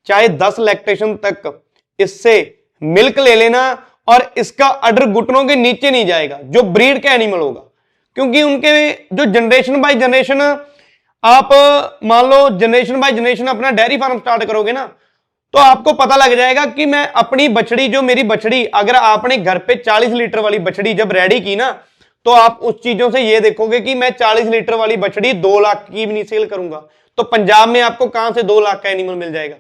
चाहे 10 लैक्टेशन तक इससे मिल्क ले लेना और इसका अडर घुटनों के नीचे नहीं जाएगा, जो ब्रीड का एनिमल होगा। क्योंकि उनके जो जनरेशन बाय जनरेशन, आप मान लो जनरेशन बाय जनरेशन अपना डेयरी फार्म स्टार्ट करोगे ना, तो आपको पता लग जाएगा कि मैं अपनी बछड़ी, जो मेरी बछड़ी, अगर आपने घर पे 40 लीटर वाली बछड़ी जब रेडी की ना, तो आप उस चीजों से ये देखोगे कि मैं 40 लीटर वाली बछड़ी 2 लाख की भी नहीं सेल करूंगा। तो पंजाब में आपको कहां से 2 लाख का एनिमल मिल जाएगा?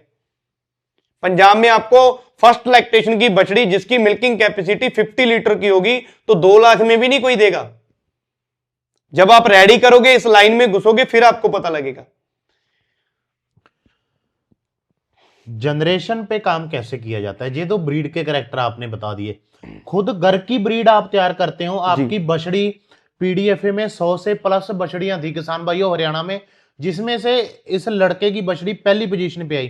पंजाब में आपको फर्स्ट लैक्टेशन की बछड़ी जिसकी मिल्किंग कैपेसिटी 50 लीटर की होगी, तो 2 लाख में भी नहीं कोई देगा। जब आप रेडी करोगे, इस लाइन में घुसोगे, फिर आपको पता लगेगा। जनरेशन पे काम कैसे किया जाता है, ये तो ब्रीड के कैरेक्टर आपने बता दिए। खुद घर की ब्रीड आप तैयार करते हो। आपकी बछड़ी पीडीएफए में 100 से प्लस बछड़ियां थी किसान भाइयों हरियाणा में, जिसमें से इस लड़के की बछड़ी पहली पोजीशन पे आई।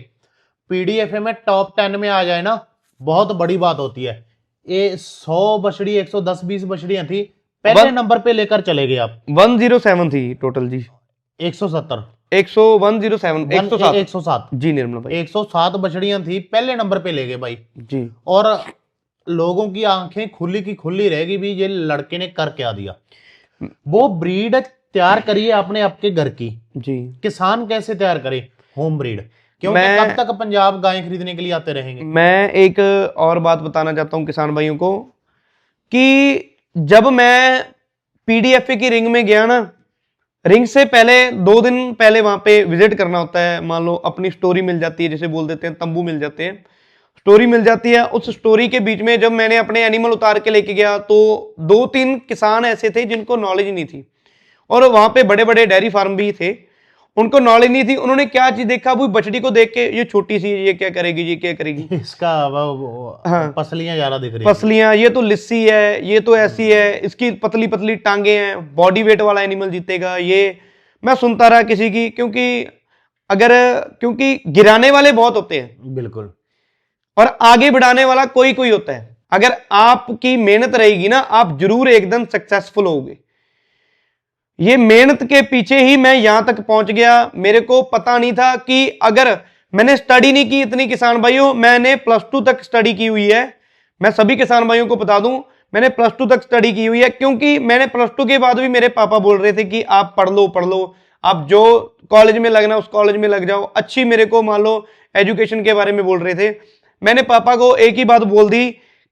पीडीएफए में टॉप 10 में आ जाए ना, बहुत बड़ी बात होती है। ये 100 बछड़ी, 110-20 बछड़ियां थी, पहले नंबर पे लेकर चले गए आप। 107 थी टोटल जी। 170 107 जी निर्मला भाई, 107 बछड़ियां थी, पहले नंबर पे ले गए भाई जी। और लोगों की आंखें खुली की खुली रहेगी भी, ये लड़के ने कर क्या दिया। वो ब्रीड तैयार करिए आपने आपके घर की जी। किसान कैसे तैयार करे होम ब्रीड, क्योंकि कब तक पंजाब गाय खरीदने के लिए आते रहेंगे। मैं एक और बात बताना चाहता हूं किसान भाइयों को, कि जब मैं पीडीएफए की रिंग में गया ना, रिंग से पहले 2 दिन पहले वहां पे विजिट करना होता है। मान लो अपनी स्टोरी मिल जाती है, जैसे बोल देते हैं तंबू मिल जाते हैं, स्टोरी मिल जाती है। उस स्टोरी के बीच में जब मैंने अपने एनिमल उतार के लेके गया तो 2-3 किसान ऐसे थे जिनको नॉलेज नहीं थी, और वहां पे बड़े बड़े डेयरी फार्म भी थे, उनको नॉलेज नहीं थी। उन्होंने क्या चीज देखा, वो बछड़ी को देख के ये छोटी सी, ये क्या करेगी, ये क्या करेगी, इसका हाँ, पसलियां ज्यादा दिख रही हैं। पसलियां, ये तो लिस्सी है, ये तो ऐसी है, इसकी पतली पतली टांगे हैं, बॉडी वेट वाला एनिमल जीतेगा। ये मैं सुनता रहा किसी की, क्योंकि गिराने वाले बहुत होते हैं बिल्कुल, और आगे बढ़ाने वाला कोई कोई होता है। अगर आपकी मेहनत रहेगी ना, आप जरूर एकदम सक्सेसफुल होगे। ये मेहनत के पीछे ही मैं यहां तक पहुंच गया। मेरे को पता नहीं था कि अगर मैंने स्टडी नहीं की इतनी, किसान भाइयों, मैंने +2 तक स्टडी की हुई है। मैं सभी किसान भाइयों को बता दूं, मैंने +2 तक स्टडी की हुई है, क्योंकि मैंने +2 के बाद भी मेरे पापा बोल रहे थे कि आप पढ़ लो, आप जो कॉलेज में लगना उस कॉलेज में लग जाओ। अच्छी मेरे को मान लो एजुकेशन के बारे में बोल रहे थे। मैंने पापा को एक ही बात बोल दी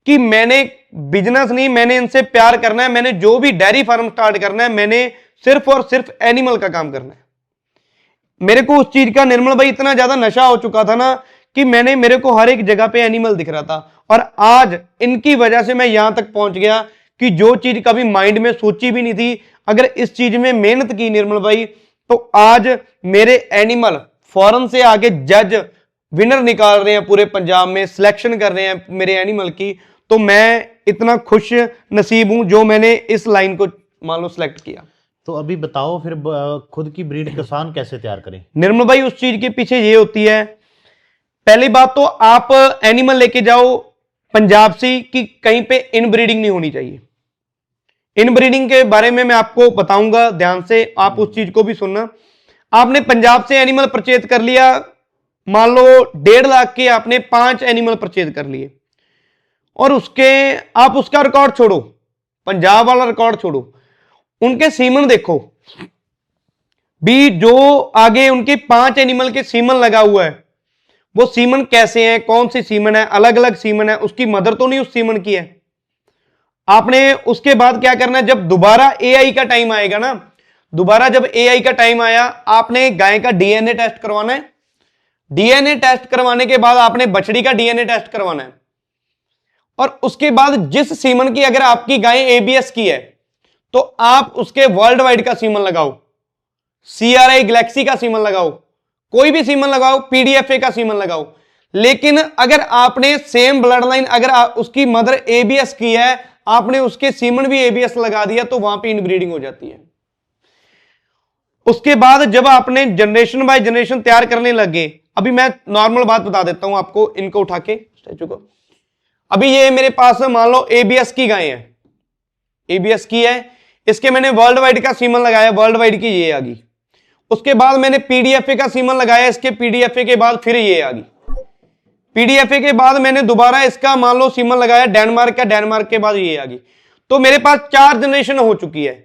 कि मैंने बिजनेस नहीं, मैंने इनसे प्यार करना है, मैंने जो भी डेयरी फार्म स्टार्ट करना है, मैंने सिर्फ और सिर्फ एनिमल का काम करना है। मेरे को उस चीज का, निर्मल भाई, इतना ज्यादा नशा हो चुका था ना कि मेरे को हर एक जगह पे एनिमल दिख रहा था। और आज इनकी वजह से मैं यहां तक पहुंच गया कि जो चीज कभी माइंड में सोची भी नहीं थी, अगर इस चीज में मेहनत की निर्मल भाई, तो आज मेरे एनिमल फॉरेन से आके जज विनर निकाल रहे हैं, पूरे पंजाब में सिलेक्शन कर रहे हैं मेरे एनिमल की। तो मैं इतना खुश नसीब हूं जो मैंने इस लाइन को मान लो सिलेक्ट किया। तो अभी बताओ फिर खुद की ब्रीड किसान कैसे तैयार करें? निर्मल भाई, उस चीज के पीछे ये होती है, पहली बात तो आप एनिमल लेके जाओ पंजाब से कि कहीं पे इनब्रीडिंग नहीं होनी चाहिए। इनब्रीडिंग के बारे में मैं आपको बताऊंगा, ध्यान से आप उस चीज को भी सुनना। आपने पंजाब से एनिमल परचेज कर लिया, मान लो 1.5 लाख के आपने 5 एनिमल परचेज कर लिए, और आप उसका रिकॉर्ड छोड़ो, पंजाब वाला रिकॉर्ड छोड़ो, उनके सीमन देखो भी, जो आगे उनके 5 एनिमल के सीमन लगा हुआ है, वो सीमन कैसे हैं, कौन सी सीमन है, अलग अलग सीमन है, उसकी मदर तो नहीं उस सीमन की है। आपने उसके बाद क्या करना है, जब दोबारा एआई का टाइम आएगा ना, दोबारा जब एआई का टाइम आया, आपने गाय का डीएनए टेस्ट करवाना है। डीएनए टेस्ट करवाने के बाद आपने बछड़ी का डीएनए टेस्ट करवाना है, और उसके बाद जिस सीमन की अगर आपकी गाय एबीएस की है, तो आप उसके वर्ल्ड वाइड का सीमन लगाओ, CRI गैलेक्सी का सीमन लगाओ, कोई भी सीमन लगाओ, पीडीएफए का सीमन लगाओ। लेकिन अगर आपने सेम ब्लड लाइन, अगर उसकी मदर एबीएस की है, आपने उसके सीमन भी एबीएस लगा दिया, तो वहां पे इनब्रीडिंग हो जाती है। उसके बाद जब आपने जनरेशन बाय जनरेशन तैयार करने लगे, अभी मैं नॉर्मल बात बता देता हूं आपको, इनको उठा के स्टैचू को। अभी ये मेरे पास मान लो एबीएस की गाय है, एबीएस की है, इसके मैंने वर्ल्ड वाइड का सीमन लगाया, वर्ल्ड वाइड की ये आ गई। उसके बाद मैंने पीडीएफए का सीमन लगाया, इसके पीडीएफए के बाद फिर ये आ गई। पीडीएफए के बाद मैंने दोबारा इसका मान लो सीमन लगाया डेनमार्क का, डेनमार्क के बाद ये आ गई। तो मेरे पास 4 जनरेशन हो चुकी है।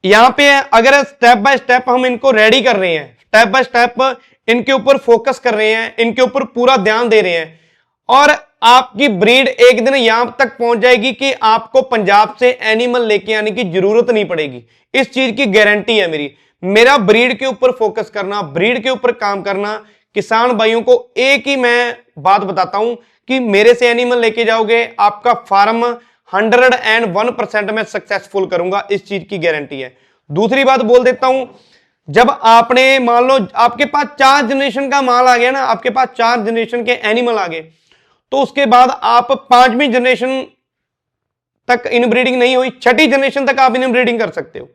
यहां पे अगर स्टेप बाय स्टेप हम इनको रेडी कर रहे हैं, स्टेप बाय स्टेप इनके ऊपर फोकस कर रहे हैं, इनके ऊपर पूरा ध्यान दे रहे हैं, और आपकी ब्रीड एक दिन यहां तक पहुंच जाएगी कि आपको पंजाब से एनिमल लेके आने की जरूरत नहीं पड़ेगी। इस चीज की गारंटी है मेरी। मेरा ब्रीड के ऊपर फोकस करना, ब्रीड के ऊपर काम करना। किसान भाइयों को एक ही मैं बात बताता हूं कि मेरे से एनिमल लेके जाओगे, आपका फार्म 101% में सक्सेसफुल करूंगा, इस चीज की गारंटी है। दूसरी बात बोल देता हूं, जब आपने मान लो आपके पास 4 जनरेशन का माल आ गया ना, आपके पास 4 जनरेशन के एनिमल आ गए, तो उसके बाद आप 5वीं जनरेशन तक इनब्रीडिंग नहीं हुई, 6ठी जनरेशन तक आप इनब्रीडिंग कर सकते हो।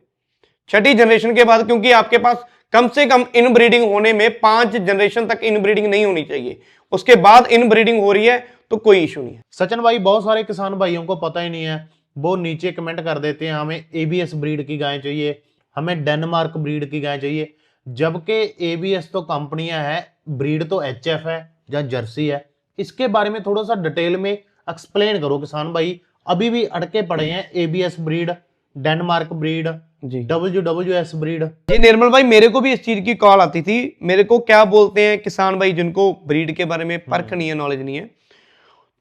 6ठी जनरेशन के बाद, क्योंकि आपके पास कम से कम इनब्रीडिंग होने में 5 जनरेशन तक इनब्रीडिंग नहीं होनी चाहिए, उसके बाद इनब्रीडिंग हो रही है तो कोई इशू नहीं है। सचिन भाई, बहुत सारे किसान भाइयों को पता ही नहीं है, वो नीचे कमेंट कर देते हैं हमें एबीएस ब्रीड की गाय चाहिए, हमें डेनमार्क ब्रीड की गाय चाहिए, जबकि एबीएस तो कंपनियां हैं, ब्रीड तो एचएफ है या जर्सी है। इसके बारे में थोड़ा सा डिटेल में एक्सप्लेन करो किसान भाई, अभी भी अटके पड़े हैं एबीएस ब्रीड, डेनमार्क ब्रीड जी, WWS ब्रीड। ये निर्मल भाई, मेरे को भी इस चीज की कॉल आती थी, मेरे को क्या बोलते हैं किसान भाई जिनको ब्रीड के बारे में परख नहीं है, नॉलेज नहीं है,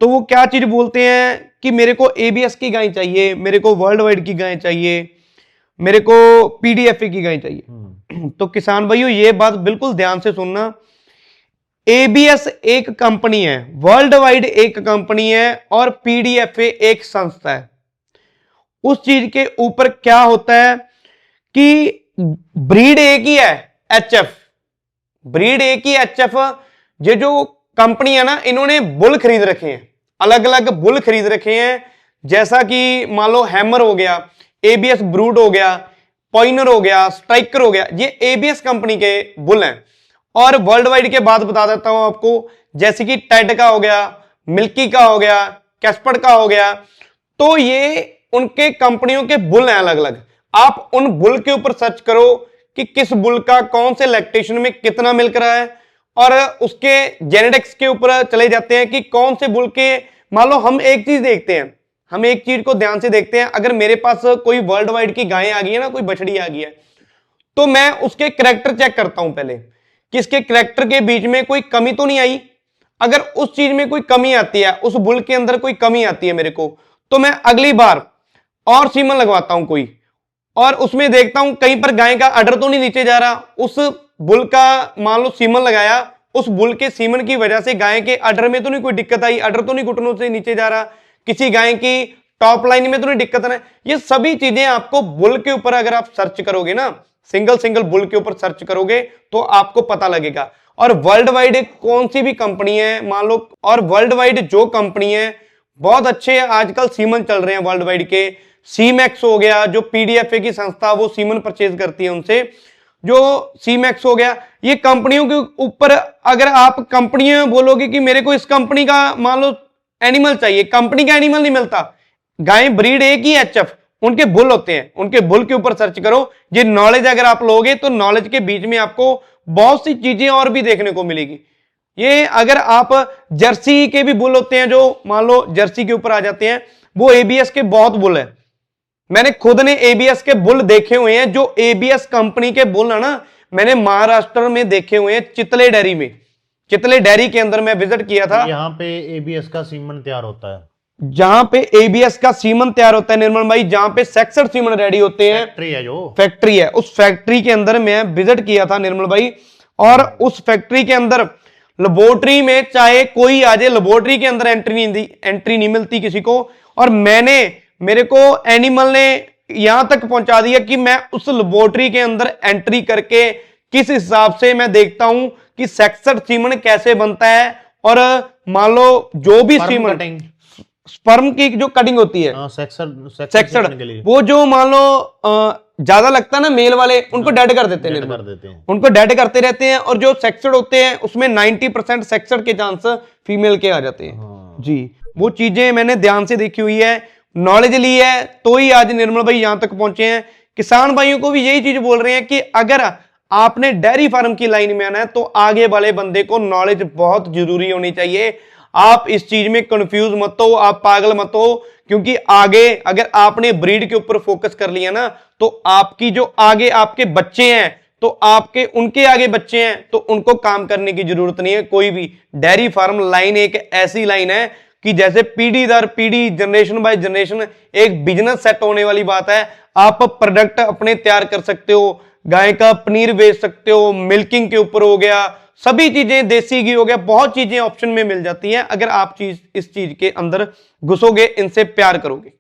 तो वो क्या चीज बोलते हैं कि मेरे को एबीएस की गाय चाहिए, मेरे को वर्ल्ड वाइड की गाय चाहिए, मेरे को पीडीएफए की गाय चाहिए। तो किसान भाइयों ये बात बिल्कुल ध्यान से सुनना, एबीएस एक कंपनी है, वर्ल्ड वाइड एक कंपनी है और पीडीएफए एक संस्था है। उस चीज के ऊपर क्या होता है कि ब्रीड एक ही है, एचएफ, ब्रीड एक ही एचएफ। ये जो कंपनी है ना, इन्होंने बुल खरीद रखे हैं, अलग अलग बुल खरीद रखे हैं, जैसा कि मान लो हैमर हो गया, एबीएस ब्रूड हो गया, पॉइनर हो गया, स्ट्राइकर हो गया, ये एबीएस कंपनी के बुल हैं। और वर्ल्ड वाइड के बाद बता देता हूं आपको, जैसे कि टेड का हो गया, मिल्की का हो गया, कैस्पर्ड का हो गया, तो ये उनके कंपनियों के बुल हैं अलग अलग। आप उन बुल के ऊपर सर्च करो कि किस बुल का कौन से लैक्टेशन में कितना मिल्क रहा है, और उसके जेनेटिक्स के ऊपर चले जाते हैं कि कौन से बुल के, मान लो हम एक चीज देखते हैं, हम एक चीज को ध्यान से देखते हैं, अगर मेरे पास कोई वर्ल्ड वाइड की गाय आ गई है ना, कोई बछड़ी आ गई है, तो मैं उसके कैरेक्टर चेक करता हूं पहले कि इसके कैरेक्टर के बीच में कोई कमी तो नहीं आई। अगर उस चीज में कोई कमी आती है, उस बुल के अंदर कोई कमी आती है मेरे को, तो मैं अगली बार और सीमन लगवाता हूं कोई, और उसमें देखता हूं कहीं पर गाय का अडर तो नहीं नीचे जा रहा। उस बुल का मान लो सीमन लगाया, उस बुल के सीमन की वजह से गाय के अडर में तो नहीं कोई दिक्कत आई, अडर तो नहीं घुटनों से नीचे जा रहा, किसी गाय की टॉप लाइन में तो नहीं दिक्कत है। ये सभी चीजें आपको बुल के ऊपर अगर आप सर्च करोगे ना, सिंगल सिंगल बुल के ऊपर सर्च करोगे तो आपको पता लगेगा। और वर्ल्ड वाइड कौन सी भी कंपनी है मान लो, और वर्ल्ड वाइड जो कंपनी है बहुत अच्छे आजकल सीमन चल रहे हैं वर्ल्ड वाइड के, सीमैक्स हो गया, जो पीडीएफए की संस्था वो सीमन परचेज करती है उनसे, जो सीमैक्स हो गया, ये कंपनियों के ऊपर अगर आप कंपनियों में बोलोगे कि मेरे को इस कंपनी का मान लो एनिमल चाहिए, कंपनी का एनिमल नहीं मिलता, गाय ब्रीड एक ही एचएफ, उनके बुल होते हैं, उनके बुल के ऊपर सर्च करो। ये नॉलेज अगर आप लोगे तो नॉलेज के बीच में आपको बहुत सी चीजें और भी देखने को मिलेगी। ये अगर आप जर्सी के भी बुल होते हैं, जो मान लो जर्सी के ऊपर आ जाते हैं, वो एबीएस के बहुत बुल है। मैंने खुद ने एबीएस के बुल देखे हुए हैं, जो एबीएस कंपनी के बुल है ना, मैंने महाराष्ट्र में देखे हुए हैं, चितले डेयरी में, चितले डेयरी के अंदर मैं विजिट किया था। यहाँ पे एबीएस का सीमन तैयार होता है, जहां पे एबीएस का सीमन तैयार होता है निर्मल भाई, जहां पे सेक्सर सीमन रेडी होते हैं, फैक्ट्री है, जो फैक्ट्री है, उस फैक्ट्री के अंदर मैं विजिट किया था निर्मल भाई। और उस फैक्ट्री के अंदर लेबोरेटरी में चाहे कोई आ जाए, लेबोरेटरी के अंदर एंट्री नहीं मिलती किसी को। और मेरे को एनिमल ने यहां तक पहुंचा दिया कि मैं उस लेबोरेटरी के अंदर एंट्री करके किस हिसाब से मैं देखता हूं कि सेक्सर सीमन कैसे बनता है, और मान लो जो भी सीमन स्पर्म की जो कटिंग होती है, सेक्सर वो जो मान लो ज्यादा लगता है ना मेल वाले, उनको डेड कर देते हैं, उनको डेड करते रहते हैं, और जो सेक्सड होते हैं उसमें 90% सेक्सड के चांस फीमेल के आ जाते हैं। जी, वो चीजें मैंने ध्यान से देखी हुई है, नॉलेज ली है, तो ही आज निर्मल भाई यहां तक पहुंचे हैं। किसान भाइयों को भी यही चीज बोल रहे हैं कि अगर आपने डेयरी फार्म की लाइन में आना है तो आगे वाले बंदे को नॉलेज बहुत जरूरी होनी चाहिए। आप इस चीज में कंफ्यूज मत हो, आप पागल मत हो, क्योंकि आगे अगर आपने ब्रीड के ऊपर फोकस कर लिया ना, तो आपकी जो आगे आपके बच्चे हैं, तो आपके उनके आगे बच्चे हैं, तो उनको काम करने की जरूरत नहीं है कोई भी। डेयरी फार्म लाइन एक ऐसी लाइन है कि जैसे पीढ़ी दर पीढ़ी, जनरेशन बाय जनरेशन एक बिजनेस सेट होने वाली बात है। आप प्रोडक्ट अपने तैयार कर सकते हो, गाय का पनीर बेच सकते हो, मिल्किंग के ऊपर हो गया, सभी चीजें, देसी घी हो गया, बहुत चीजें ऑप्शन में मिल जाती हैं अगर आप इस चीज के अंदर घुसोगे, इनसे प्यार करोगे।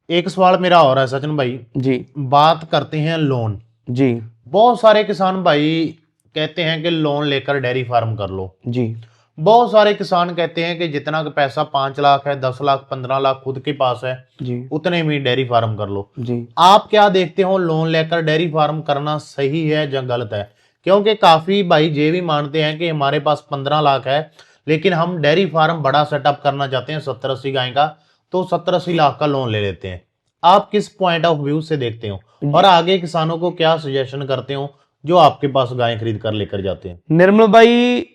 एक सवाल मेरा और है सचिन भाई जी, बात करते हैं लोन। जी, बहुत सारे किसान भाई कहते हैं कि लोन लेकर डेयरी फार्म कर लो। जी, बहुत सारे किसान कहते हैं कि जितना का पैसा 5 लाख है, 10 लाख, 15 लाख खुद के पास है, जी, उतने में डेयरी फार्म कर लो। जी, आप क्या देखते हो, लोन लेकर डेयरी फार्म करना सही है या गलत है? क्योंकि काफी भाई ये भी मानते हैं कि हमारे पास 15 लाख है, लेकिन हम डेयरी फार्म बड़ा सेटअप करना चाहते हैं 70-80 गाय का, तो 70-80 लाख का लोन ले लेते हैं। आप किस पॉइंट ऑफ व्यू से देखते हो, और आगे किसानों को क्या सजेशन करते हो जो आपके पास गाय खरीद कर लेकर जाते हैं? निर्मल भाई,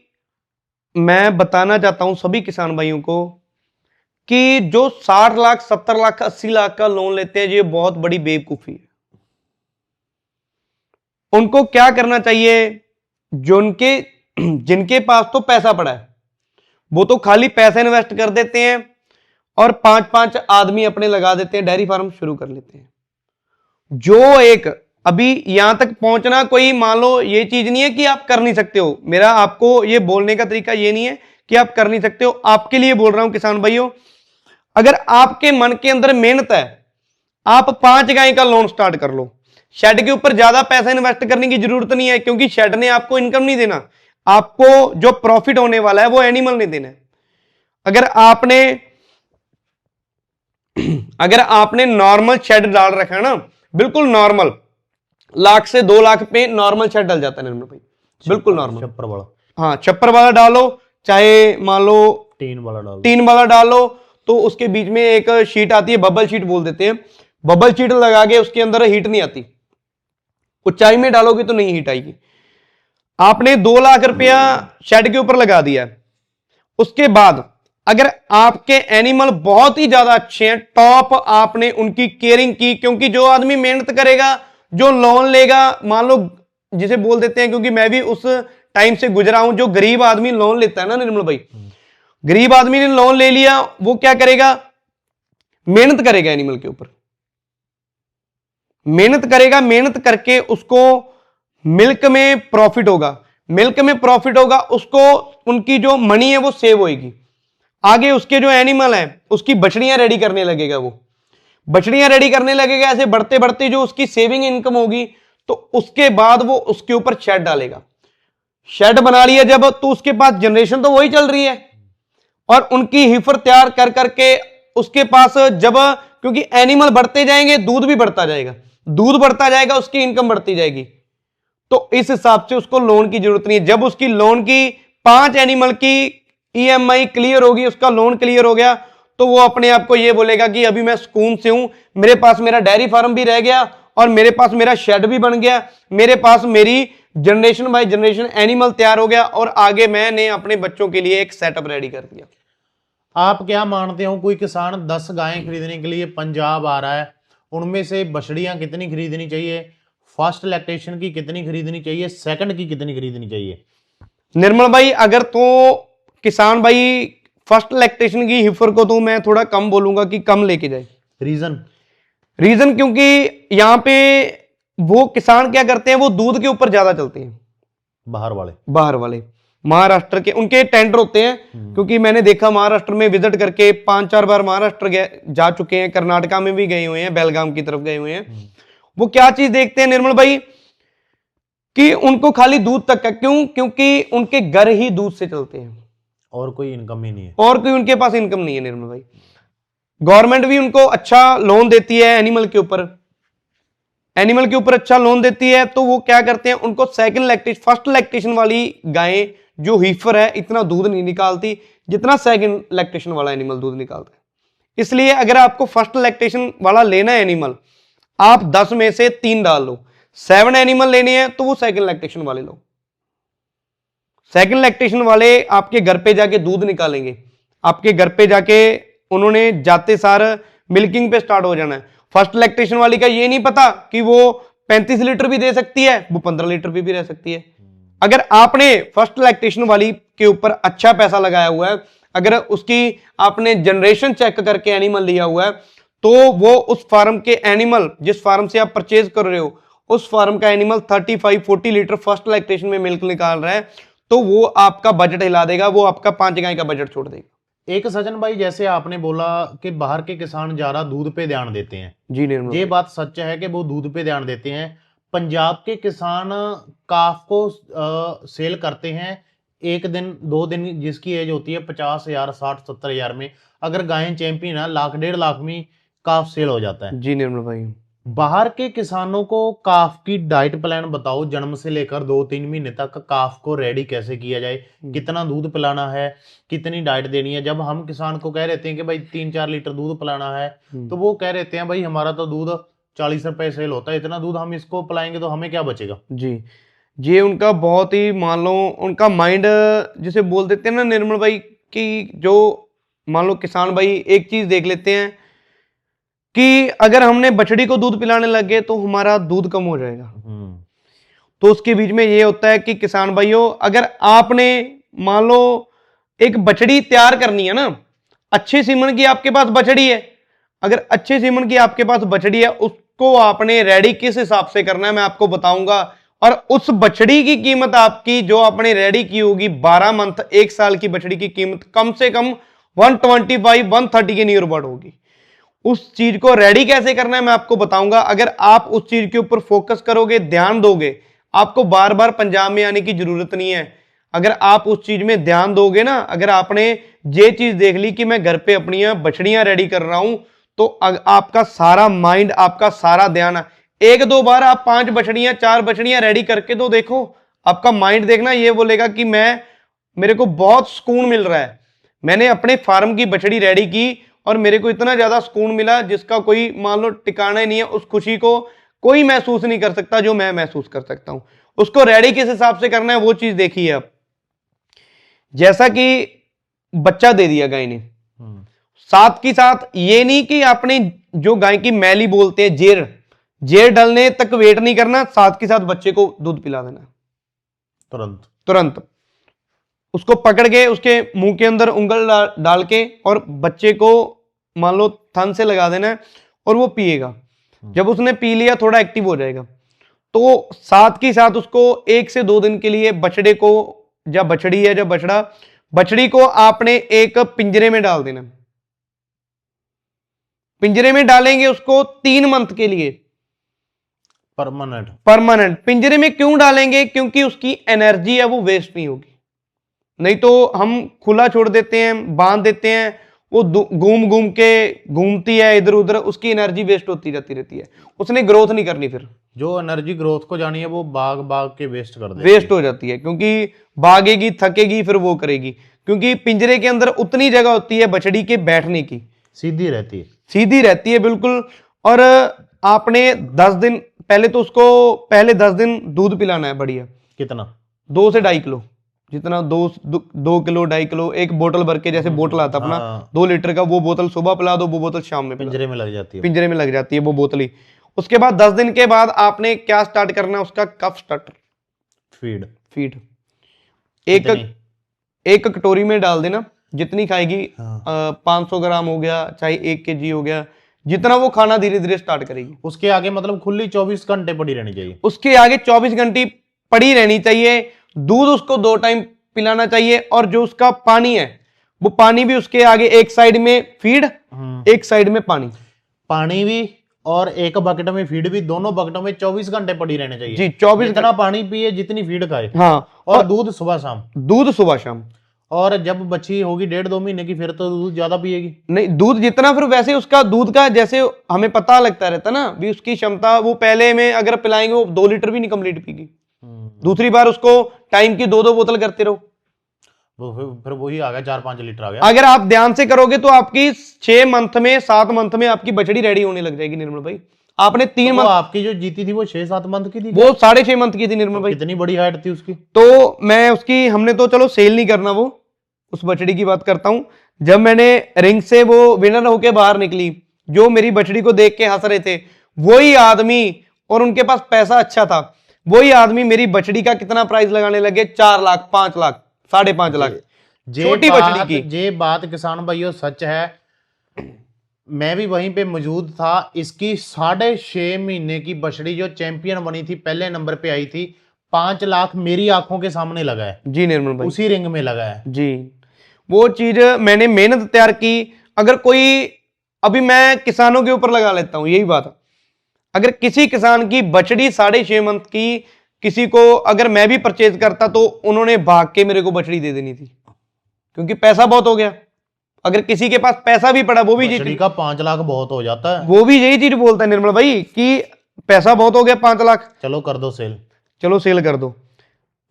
मैं बताना चाहता हूं सभी किसान भाइयों को कि जो 60 लाख, 70 लाख, 80 लाख का लोन लेते हैं, ये बहुत बड़ी बेवकूफी है। उनको क्या करना चाहिए, जिनके पास तो पैसा पड़ा है, वो तो खाली पैसा इन्वेस्ट कर देते हैं और 5-5 आदमी अपने लगा देते हैं, डेयरी फार्म शुरू कर लेते हैं। जो एक अभी यहां तक पहुंचना कोई मान लो ये चीज नहीं है कि आप कर नहीं सकते हो, मेरा आपको ये बोलने का तरीका ये नहीं है कि आप कर नहीं सकते हो, आपके लिए बोल रहा हूं किसान भाइयों, अगर आपके मन के अंदर मेहनत है, आप 5 गाय का लोन स्टार्ट कर लो। शेड के ऊपर ज्यादा पैसा इन्वेस्ट करने की जरूरत नहीं है, क्योंकि शेड ने आपको इनकम नहीं देना, आपको जो प्रॉफिट होने वाला है वो एनिमल ने देना है। अगर आपने नॉर्मल शेड डाल रखा है ना, बिल्कुल नॉर्मल, 1 लाख से 2 लाख पे नॉर्मल शेड डल जाता है निर्मल भाई, बिल्कुल नॉर्मल। छप्पर वाला, हाँ छप्पर वाला डालो, चाहे मान लो टीन वाला डालो, टीन वाला डालो, तो उसके बीच में एक शीट आती है, बबल शीट बोल देते हैं, बबल शीट लगा के उसके अंदर हीट नहीं आती, ऊंचाई में डालोगे तो नहीं हीट आएगी। आपने 2 लाख रुपया शेड के ऊपर लगा दिया, उसके बाद अगर आपके एनिमल बहुत ही ज्यादा अच्छे हैं, टॉप, आपने उनकी केयरिंग की, क्योंकि जो आदमी मेहनत करेगा, जो लोन लेगा, मान लो जिसे बोल देते हैं, क्योंकि मैं भी उस टाइम से गुजरा हूं, जो गरीब आदमी लोन लेता है ना निर्मल भाई, गरीब आदमी ने लोन ले लिया, वो क्या करेगा, मेहनत करेगा एनिमल के ऊपर, मेहनत करेगा, मेहनत करके उसको मिल्क में प्रॉफिट होगा, मिल्क में प्रॉफिट होगा, उसको उनकी जो मनी है वो सेव होगी, आगे उसके जो एनिमल है उसकी बछड़ियां रेडी करने लगेगा, वो बछड़ियां रेडी करने लगेगा, ऐसे बढ़ते बढ़ते जो उसकी सेविंग इनकम होगी, तो उसके बाद वो उसके ऊपर शेड डालेगा। शेड बना लिया जब, तो उसके पास जनरेशन तो वही चल रही है, और उनकी हिफर तैयार कर करके उसके पास जब, क्योंकि एनिमल बढ़ते जाएंगे, दूध भी बढ़ता जाएगा, दूध बढ़ता जाएगा, उसकी इनकम बढ़ती जाएगी, तो इस हिसाब से उसको लोन की जरूरत नहीं है। जब उसकी लोन की 5 एनिमल की ईएमआई क्लियर होगी, उसका लोन क्लियर हो गया, तो वो अपने आप को ये बोलेगा कि अभी मैं सुकून से हूं, मेरे पास मेरा डेयरी फार्म भी रह गया, और मेरे पास मेरा शेड भी बन गया, मेरे पास मेरी जनरेशन बाय जनरेशन एनिमल तैयार हो गया, और आगे मैंने अपने बच्चों के लिए एक सेटअप रेडी कर दिया। आप क्या मानते हो, कोई किसान 10 गायें खरीदने के लिए पंजाब आ रहा है, उनमें से बछड़ियां कितनी खरीदनी चाहिए, फर्स्ट लैक्टेशन की कितनी खरीदनी चाहिए, सेकंड की कितनी खरीदनी चाहिए? निर्मल भाई, अगर तो किसान भाई फर्स्ट लैक्टेशन की हिफर को तो मैं थोड़ा कम बोलूंगा कि कम लेके जाए। रीजन क्योंकि यहां पे वो किसान क्या करते हैं, वो दूध के ऊपर ज्यादा चलते हैं, बाहर वाले महाराष्ट्र के उनके टेंडर होते हैं, क्योंकि मैंने देखा महाराष्ट्र में विजिट करके 5-4 बार महाराष्ट्र जा चुके हैं, कर्नाटका में भी गए हुए हैं, बेलगाम की तरफ गए हुए हैं। वो क्या चीज देखते हैं निर्मल भाई, कि उनको खाली दूध तक का, क्यों, क्योंकि उनके घर ही दूध से चलते हैं, और कोई इनकम ही नहीं है, और कोई उनके पास इनकम नहीं है निर्मल भाई। गवर्नमेंट भी उनको अच्छा लोन देती है, एनिमल के ऊपर अच्छा लोन देती है, तो वो क्या करते हैं, उनको सेकंड लैक्टेशन, फर्स्ट लैक्टेशन वाली गायें जो हीफर है इतना दूध नहीं निकालती जितना सेकंड लैक्टेशन वाला एनिमल दूध निकालता है। इसलिए अगर आपको फर्स्ट लैक्टेशन वाला लेना है एनिमल, आप 10 में से 3 डाल लो, 7 एनिमल लेने हैं तो वो सेकंड लैक्टेशन वाले लो। सेकंड लैक्टेशन वाले आपके घर पे जाके दूध निकालेंगे, आपके घर पे जाके उन्होंने जाते सार मिल्किंग पे स्टार्ट हो जाना है। फर्स्ट लैक्टेशन वाली का ये नहीं पता कि वो 35 लीटर भी दे सकती है, वो 15 लीटर भी रह सकती है। अगर आपने फर्स्ट लैक्टेशन वाली के ऊपर अच्छा पैसा लगाया हुआ है, अगर उसकी आपने जनरेशन चेक करके एनिमल लिया हुआ है, तो वो उस फार्म के एनिमल, जिस फार्म से आप परचेज कर रहे हो, उस फार्म का एनिमल 35-40 लीटर फर्स्ट लैक्टेशन में मिल्क निकाल रहा है, तो वो आपका बजट हिला देगा, वो आपका 5 गाय का बजट छोड़ देगा। एक सजन भाई, जैसे आपने बोला कि बाहर के किसान ज्यादा दूध पे ध्यान देते हैं, जी निर्मल, ये बात सच है कि वो दूध पे ध्यान देते हैं। पंजाब के किसान काफ को सेल करते हैं 1 दिन 2 दिन, जिसकी एज होती है 50,000 60-70,000 में, अगर गायें चैंपियन है 1-1.5 लाख में काफ सेल हो जाता है। जी निर्मल भाई, बाहर के किसानों को काफ की डाइट प्लान बताओ, जन्म से लेकर 2-3 महीने तक काफ को रेडी कैसे किया जाए, कितना दूध पिलाना है, कितनी डाइट देनी है। जब हम किसान को कह रहते हैं कि भाई 3-4 लीटर दूध पिलाना है, तो वो कह रहते हैं भाई हमारा तो दूध 40 रुपए सेल होता है, इतना दूध हम इसको पिलाएंगे तो हमें क्या बचेगा। जी, ये उनका बहुत ही, मान लो उनका माइंड जिसे बोल देते हैं ना निर्मल भाई, कि जो मान लो किसान भाई एक चीज देख लेते हैं कि अगर हमने बछड़ी को दूध पिलाने लगे तो हमारा दूध कम हो जाएगा। तो उसके बीच में ये होता है कि किसान भाइयों, अगर आपने मान लो एक बछड़ी तैयार करनी है ना, अच्छे सीमन की आपके पास बछड़ी है, अगर अच्छे सीमन की आपके पास बछड़ी है, उसको आपने रेडी किस हिसाब से करना है मैं आपको बताऊंगा। और उस बछड़ी की कीमत आपकी जो आपने रेडी की होगी 12 मंथ, 1 साल की बछड़ी की कीमत कम से कम 125-130 के नियर अबाउट होगी। उस चीज को रेडी कैसे करना है मैं आपको बताऊंगा। अगर आप उस चीज के ऊपर फोकस करोगे, ध्यान दोगे, आपको बार बार पंजाब में आने की जरूरत नहीं है। अगर आप उस चीज में ध्यान दोगे ना, अगर आपने ये चीज देख ली कि मैं घर पे अपनी बछड़ियां रेडी कर रहा हूं, तो आपका सारा माइंड, आपका सारा ध्यान, 1-2 बार आप 5 बछड़ियां 4 बछड़ियां रेडी करके तो देखो, आपका माइंड देखना ये बोलेगा कि मेरे को बहुत सुकून मिल रहा है, मैंने अपने फार्म की बछड़ी रेडी की और मेरे को इतना ज्यादा सुकून मिला जिसका कोई मान लो ठिकाना ही नहीं है। उस खुशी को कोई महसूस नहीं कर सकता जो मैं महसूस कर सकता हूं। उसको रेडी किस हिसाब से करना है वो चीज देखिए आप। जैसा कि बच्चा दे दिया गाय ने, साथ की साथ ये नहीं कि आपने जो गाय की मैली बोलते हैं जेर डलने तक वेट नहीं करना, साथ के साथ बच्चे को दूध पिला देना तुरंत उसको पकड़ के उसके मुंह के अंदर उंगल डाल के और बच्चे को मान लो थन से लगा देना है और वो पिएगा। जब उसने पी लिया, थोड़ा एक्टिव हो जाएगा, तो साथ की साथ उसको 1 से 2 दिन के लिए बछड़े को, जब बछड़ी है जब बछड़ी को आपने एक पिंजरे में डाल देना। पिंजरे में डालेंगे उसको 3 मंथ के लिए परमानेंट। पिंजरे में क्यों डालेंगे? क्योंकि उसकी एनर्जी है वो वेस्ट नहीं होगी। नहीं तो हम खुला छोड़ देते हैं, बांध देते हैं, वो घूम के घूमती है इधर उधर, उसकी एनर्जी वेस्ट होती जाती रहती है, उसने ग्रोथ नहीं करनी। फिर जो एनर्जी ग्रोथ को जानी है वो भाग के वेस्ट कर देती वेस्ट हो जाती है, क्योंकि भागेगी, थकेगी, फिर वो करेगी। क्योंकि पिंजरे के अंदर उतनी जगह होती है बछड़ी के बैठने की, सीधी रहती है बिल्कुल। और आपने 10 दिन पहले तो उसको पहले 10 दिन दूध पिलाना है बढ़िया। कितना? 2 से 2.5 किलो, जितना 2 किलो 2.5 किलो, एक बोतल भर के, जैसे बोतल आता अपना 2 लीटर का, वो बोतल सुबह पिला दो, वो बोतल शाम में पिंजरे में लग जाती है वो बोतल ही। उसके बाद 10 दिन के बाद आपने क्या स्टार्ट करना है? उसका कफ स्टार्टर, फीड एक कटोरी में डाल देना, जितनी खाएगी। 500 ग्राम हो गया, चाहे 1 kg हो गया, जितना वो खाना धीरे धीरे स्टार्ट करेगी। उसके आगे मतलब खुली 24 घंटे पड़ी रहनी चाहिए। उसके आगे 24 घंटे पड़ी रहनी चाहिए। दूध उसको 2 टाइम पिलाना चाहिए। और जो उसका पानी है, वो पानी भी उसके आगे, एक साइड में फीड, एक साइड में पानी भी, और एक बकेट में फीड भी, दोनों बकेटों में 24 घंटे पड़ी रहने चाहिए जी। 24 जितना पानी पिए जितनी फीड खाए। हाँ, और दूध सुबह शाम। और जब बच्ची होगी 1.5-2 महीने की, फिर तो दूध ज्यादा पिएगी। नहीं, दूध जितना, फिर वैसे उसका दूध का जैसे हमें पता लगता रहता ना भी उसकी क्षमता, वो पहले में अगर पिलाएंगे वो 2 लीटर भी नहीं कंप्लीट पीगी। दूसरी बार उसको टाइम की 2-2 बोतल करते रहो, फिर वही आ गया 4-5 लीटर आ गया। अगर आप ध्यान से करोगे तो आपकी 6 मंथ में 7 मंथ में आपकी बछड़ी रेडी होने लग जाएगी निर्मल भाई। आपने 3 मंथ, आपकी जो जीती थी वो 6-7 मंथ की थी, वो 6.5 मंथ की थी निर्मल भाई। कितनी बड़ी हाइट थी उसकी। तो मैं उसकी, हमने तो चलो सेल नहीं करना, वो उस बछड़ी की बात करता हूं। जब मैंने रिंग से वो विनर होके बाहर निकली, जो मेरी बछड़ी को देख के हंस रहे थे वही आदमी, और उनके पास पैसा अच्छा था, वही आदमी मेरी बछड़ी का कितना प्राइस लगाने लगे? 4 लाख, 5 लाख, 5.5 लाख, छोटी बछड़ी की। ये बात किसान भाइयों सच है, मैं भी वहीं पे मौजूद था। इसकी 6.5 महीने की बछड़ी जो चैंपियन बनी थी, पहले नंबर पे आई थी, 5 लाख मेरी आंखों के सामने लगा है जी निर्मल भाई, उसी रिंग में लगा है जी। वो चीज मैंने मेहनत तैयार की। अगर कोई, अभी मैं किसानों के ऊपर लगा लेता हूं यही बात, अगर किसी किसान की बछड़ी 6.5 मंथ की किसी को अगर मैं भी परचेज करता तो उन्होंने भाग के मेरे को बछड़ी दे देनी थी, क्योंकि पैसा बहुत हो गया। अगर किसी के पास पैसा भी पड़ा, वो भी बछड़ी का 5 लाख बहुत हो जाता है, वो भी यही चीज बोलता है निर्मल भाई कि पैसा बहुत हो गया, 5 लाख, चलो कर दो सेल, चलो सेल कर दो।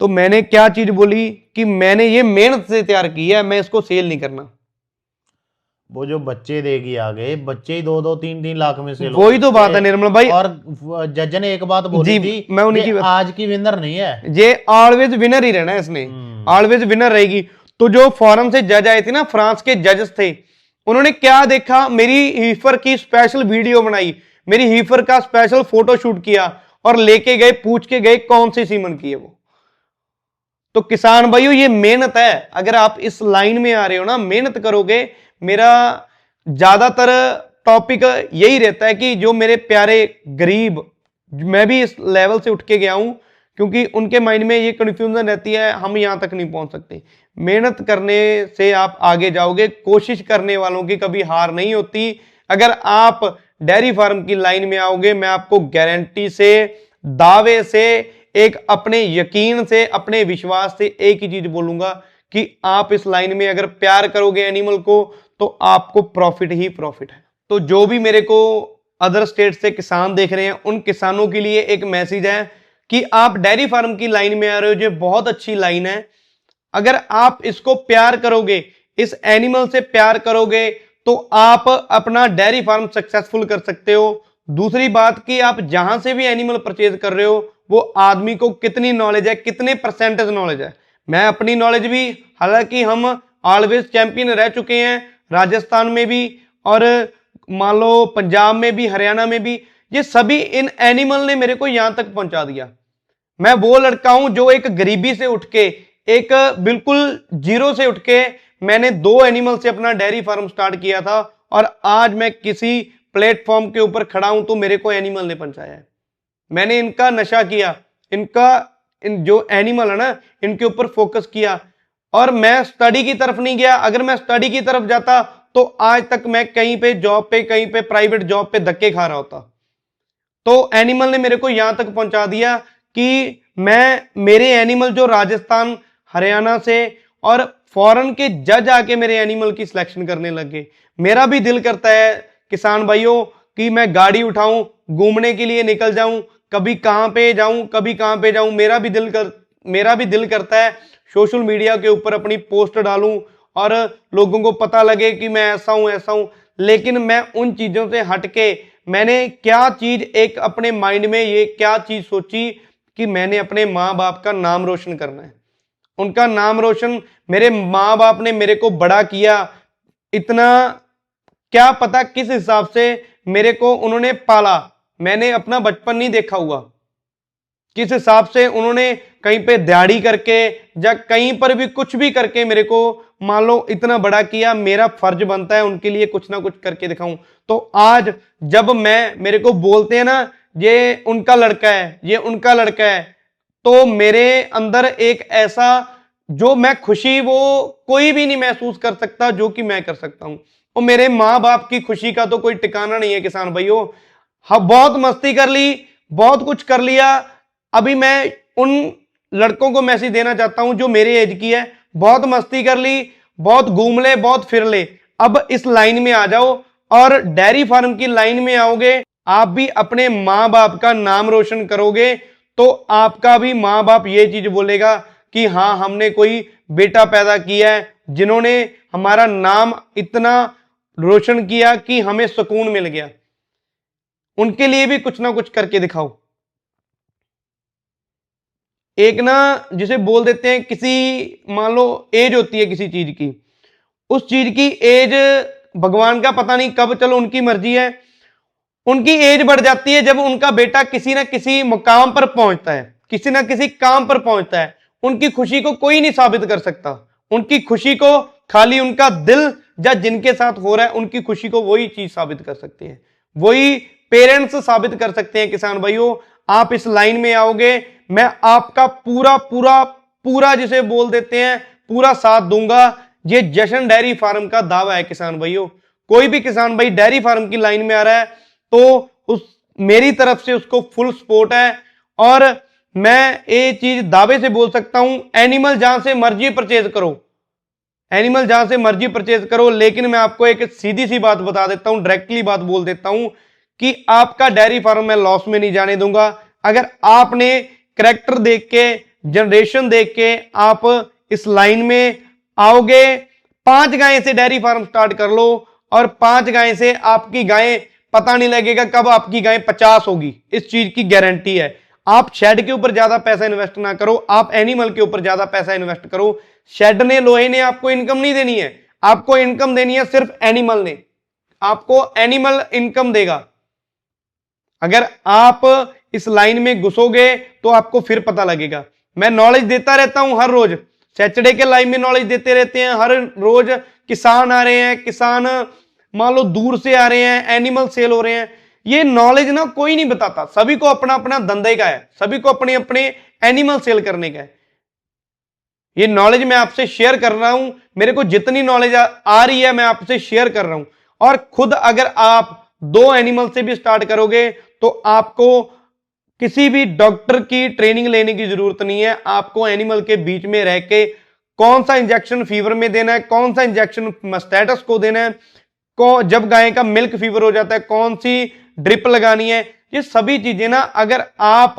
तो मैंने क्या चीज बोली कि मैंने ये मेहनत से तैयार की है, मैं इसको सेल नहीं करना। वो जो बच्चे देगी आगे, बच्चे ही 2-2, 3-3 लाख में सेल, वही तो बात है निर्मल भाई। और जज ने एक बात बोली थी, मैं उनकी आज की विनर नहीं है, ये ऑलवेज विनर ही रहना है, इसने ऑलवेज विनर रहेगी। तो जो फॉरेन से जज आए थे ना, फ्रांस के जजेस थे, उन्होंने क्या देखा, मेरी हीफर की स्पेशल वीडियो बनाई, मेरी हीफर का स्पेशल फोटो शूट किया और लेके गए, पूछ के गए कौन सी सीमन की है वो। तो किसान भाइयों ये मेहनत है, अगर आप इस लाइन में आ रहे हो ना, मेहनत करोगे। मेरा ज्यादातर टॉपिक यही रहता है कि जो मेरे प्यारे गरीब, मैं भी इस लेवल से उठ के गया हूं, क्योंकि उनके माइंड में ये कंफ्यूजन रहती है हम यहां तक नहीं पहुंच सकते। मेहनत करने से आप आगे जाओगे, कोशिश करने वालों की कभी हार नहीं होती। अगर आप डेयरी फार्म की लाइन में आओगे, मैं आपको गारंटी से, दावे से, एक अपने यकीन से, अपने विश्वास से एक ही चीज बोलूंगा कि आप इस लाइन में अगर प्यार करोगे एनिमल को तो आपको प्रॉफिट ही प्रॉफिट है। तो जो भी मेरे को अदर स्टेट से किसान देख रहे हैं, उन किसानों के लिए एक मैसेज है कि आप डेयरी फार्म की लाइन में आ रहे हो, जो बहुत अच्छी लाइन है। अगर आप इसको प्यार करोगे, इस एनिमल से प्यार करोगे, तो आप अपना डेयरी फार्म सक्सेसफुल कर सकते हो। दूसरी बात कि आप जहां से भी एनिमल परचेज कर रहे हो, वो आदमी को कितनी नॉलेज है, कितने परसेंटेज नॉलेज है। मैं अपनी नॉलेज भी, हालांकि हम ऑलवेज चैंपियन रह चुके हैं राजस्थान में भी, और मान लो पंजाब में भी, हरियाणा में भी, ये सभी इन एनिमल ने मेरे को यहां तक पहुंचा दिया। मैं वो लड़का हूं जो एक गरीबी से उठ के, एक बिल्कुल जीरो से उठ के, मैंने 2 एनिमल से अपना डेयरी फार्म स्टार्ट किया था, और आज मैं किसी प्लेटफॉर्म के ऊपर खड़ा हूं तो मेरे को एनिमल ने पहुंचाया है। मैंने इनका नशा किया, इन जो एनिमल है ना, इनके ऊपर फोकस किया, और मैं स्टडी की तरफ नहीं गया। अगर मैं स्टडी की तरफ जाता तो आज तक मैं कहीं पे जॉब पे, कहीं पे प्राइवेट जॉब पे धक्के खा रहा होता। तो एनिमल ने मेरे को यहां तक पहुंचा दिया कि मेरे एनिमल जो राजस्थान, हरियाणा से और फॉरेन के जज आके मेरे एनिमल की सिलेक्शन करने लग गए। मेरा भी दिल करता है किसान भाइयों कि मैं गाड़ी उठाऊं, घूमने के लिए निकल जाऊं, कभी कहां पे जाऊं, कभी कहां पे जाऊं। मेरा भी दिल करता है सोशल मीडिया के ऊपर अपनी पोस्ट डालूं और लोगों को पता लगे कि मैं ऐसा हूं, ऐसा हूं। लेकिन मैं उन चीजों से हटके, मैंने क्या चीज एक अपने माइंड में ये क्या चीज सोची कि मैंने अपने माँ बाप का नाम रोशन करना है। उनका नाम रोशन, मेरे माँ बाप ने मेरे को बड़ा किया, इतना क्या पता किस हिसाब से मेरे को उन्होंने पाला। मैंने अपना बचपन नहीं देखा हुआ, किस हिसाब से उन्होंने कहीं पे दिहाड़ी करके या कहीं पर भी कुछ भी करके मेरे को मान लो इतना बड़ा किया। मेरा फर्ज बनता है उनके लिए कुछ ना कुछ करके दिखाऊं। तो आज जब मेरे को बोलते हैं ना, ये उनका लड़का है, ये उनका लड़का है, तो मेरे अंदर एक ऐसा जो मैं खुशी वो कोई भी नहीं महसूस कर सकता जो कि मैं कर सकता हूं। और मेरे माँ बाप की खुशी का तो कोई ठिकाना नहीं है किसान भाइयों। हाँ, बहुत मस्ती कर ली, बहुत कुछ कर लिया। अभी मैं उन लड़कों को मैसेज देना चाहता हूं जो मेरे एज की है, बहुत मस्ती कर ली, बहुत घूम ले, बहुत फिर ले, अब इस लाइन में आ जाओ और डेयरी फार्म की लाइन में आओगे। आप भी अपने माँ बाप का नाम रोशन करोगे तो आपका भी माँ बाप ये चीज बोलेगा कि हाँ, हमने कोई बेटा पैदा किया है जिन्होंने हमारा नाम इतना रोशन किया कि हमें सुकून मिल गया। उनके लिए भी कुछ ना कुछ करके दिखाओ। एक ना, जिसे बोल देते हैं, किसी मान लो एज होती है किसी चीज की, उस चीज की एज भगवान का पता नहीं कब, चलो उनकी मर्जी है। उनकी एज बढ़ जाती है जब उनका बेटा किसी ना किसी मुकाम पर पहुंचता है, किसी ना किसी काम पर पहुंचता है। उनकी खुशी को कोई नहीं साबित कर सकता। उनकी खुशी को खाली उनका दिल या जिनके साथ हो रहा है, उनकी खुशी को वही चीज साबित कर सकती है, वही पेरेंट्स साबित कर सकते हैं। किसान भाइयों, आप इस लाइन में आओगे, मैं आपका पूरा पूरा पूरा जिसे बोल देते हैं पूरा साथ दूंगा। ये जशन डेयरी फार्म का दावा है किसान भाइयों। कोई भी किसान भाई डेयरी फार्म की लाइन में आ रहा है तो उस मेरी तरफ से उसको फुल सपोर्ट है। और मैं ये चीज दावे से बोल सकता हूं, एनिमल जहां से मर्जी परचेज करो, एनिमल जहां से मर्जी परचेज करो। लेकिन मैं आपको एक सीधी सी बात बता देता हूं, डायरेक्टली बात बोल देता हूं कि आपका डेयरी फार्म मैं लॉस में नहीं जाने दूंगा। अगर आपने कैरेक्टर देख के, जनरेशन देख के आप इस लाइन में आओगे, 5 गाय से डेयरी फार्म स्टार्ट कर लो और 5 गाय से आपकी गाय पता नहीं लगेगा कब आपकी गाय 50 होगी, इस चीज की गारंटी है। आप शेड के ऊपर ज्यादा पैसा इन्वेस्ट ना करो, आप एनिमल के ऊपर ज्यादा पैसा इन्वेस्ट करो। शेड ने, लोहे ने आपको इनकम नहीं देनी है, आपको इनकम देनी है सिर्फ एनिमल ने। आपको एनिमल इनकम देगा। अगर आप इस लाइन में घुसोगे तो आपको फिर पता लगेगा। मैं नॉलेज देता रहता हूं हर रोज, सैटरडे के लाइव में नॉलेज देते रहते हैं। हर रोज किसान आ रहे हैं, किसान मान लो दूर से आ रहे हैं, एनिमल सेल हो रहे हैं। ये नॉलेज ना कोई नहीं बताता, सभी को अपना अपना धंधे का है, सभी को अपने अपने एनिमल सेल करने का है। ये नॉलेज मैं आपसे शेयर कर रहा हूं, मेरे को जितनी नॉलेज आ रही है मैं आपसे शेयर कर रहा हूं। और खुद अगर आप 2 एनिमल से भी स्टार्ट करोगे तो आपको किसी भी डॉक्टर की ट्रेनिंग लेने की जरूरत नहीं है। आपको एनिमल के बीच में रह के कौन सा इंजेक्शन फीवर में देना है, कौन सा इंजेक्शन मस्टैटस को देना है, जब गाय का मिल्क फीवर हो जाता है कौन सी ड्रिप लगानी है, ये सभी चीजें ना अगर आप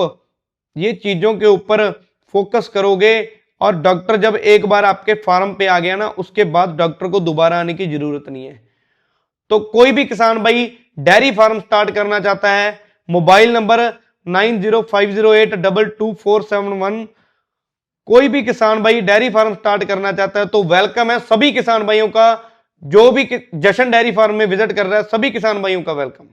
ये चीजों के ऊपर फोकस करोगे और डॉक्टर जब एक बार आपके फार्म पे आ गया ना, उसके बाद डॉक्टर को दोबारा आने की जरूरत नहीं है। तो कोई भी किसान भाई डेयरी फार्म स्टार्ट करना चाहता है, मोबाइल नंबर 9050822471, कोई भी किसान भाई डेयरी फार्म स्टार्ट करना चाहता है तो वेलकम है सभी किसान भाइयों का। जो भी जशन डेयरी फार्म में विजिट कर रहा है सभी किसान भाइयों का वेलकम।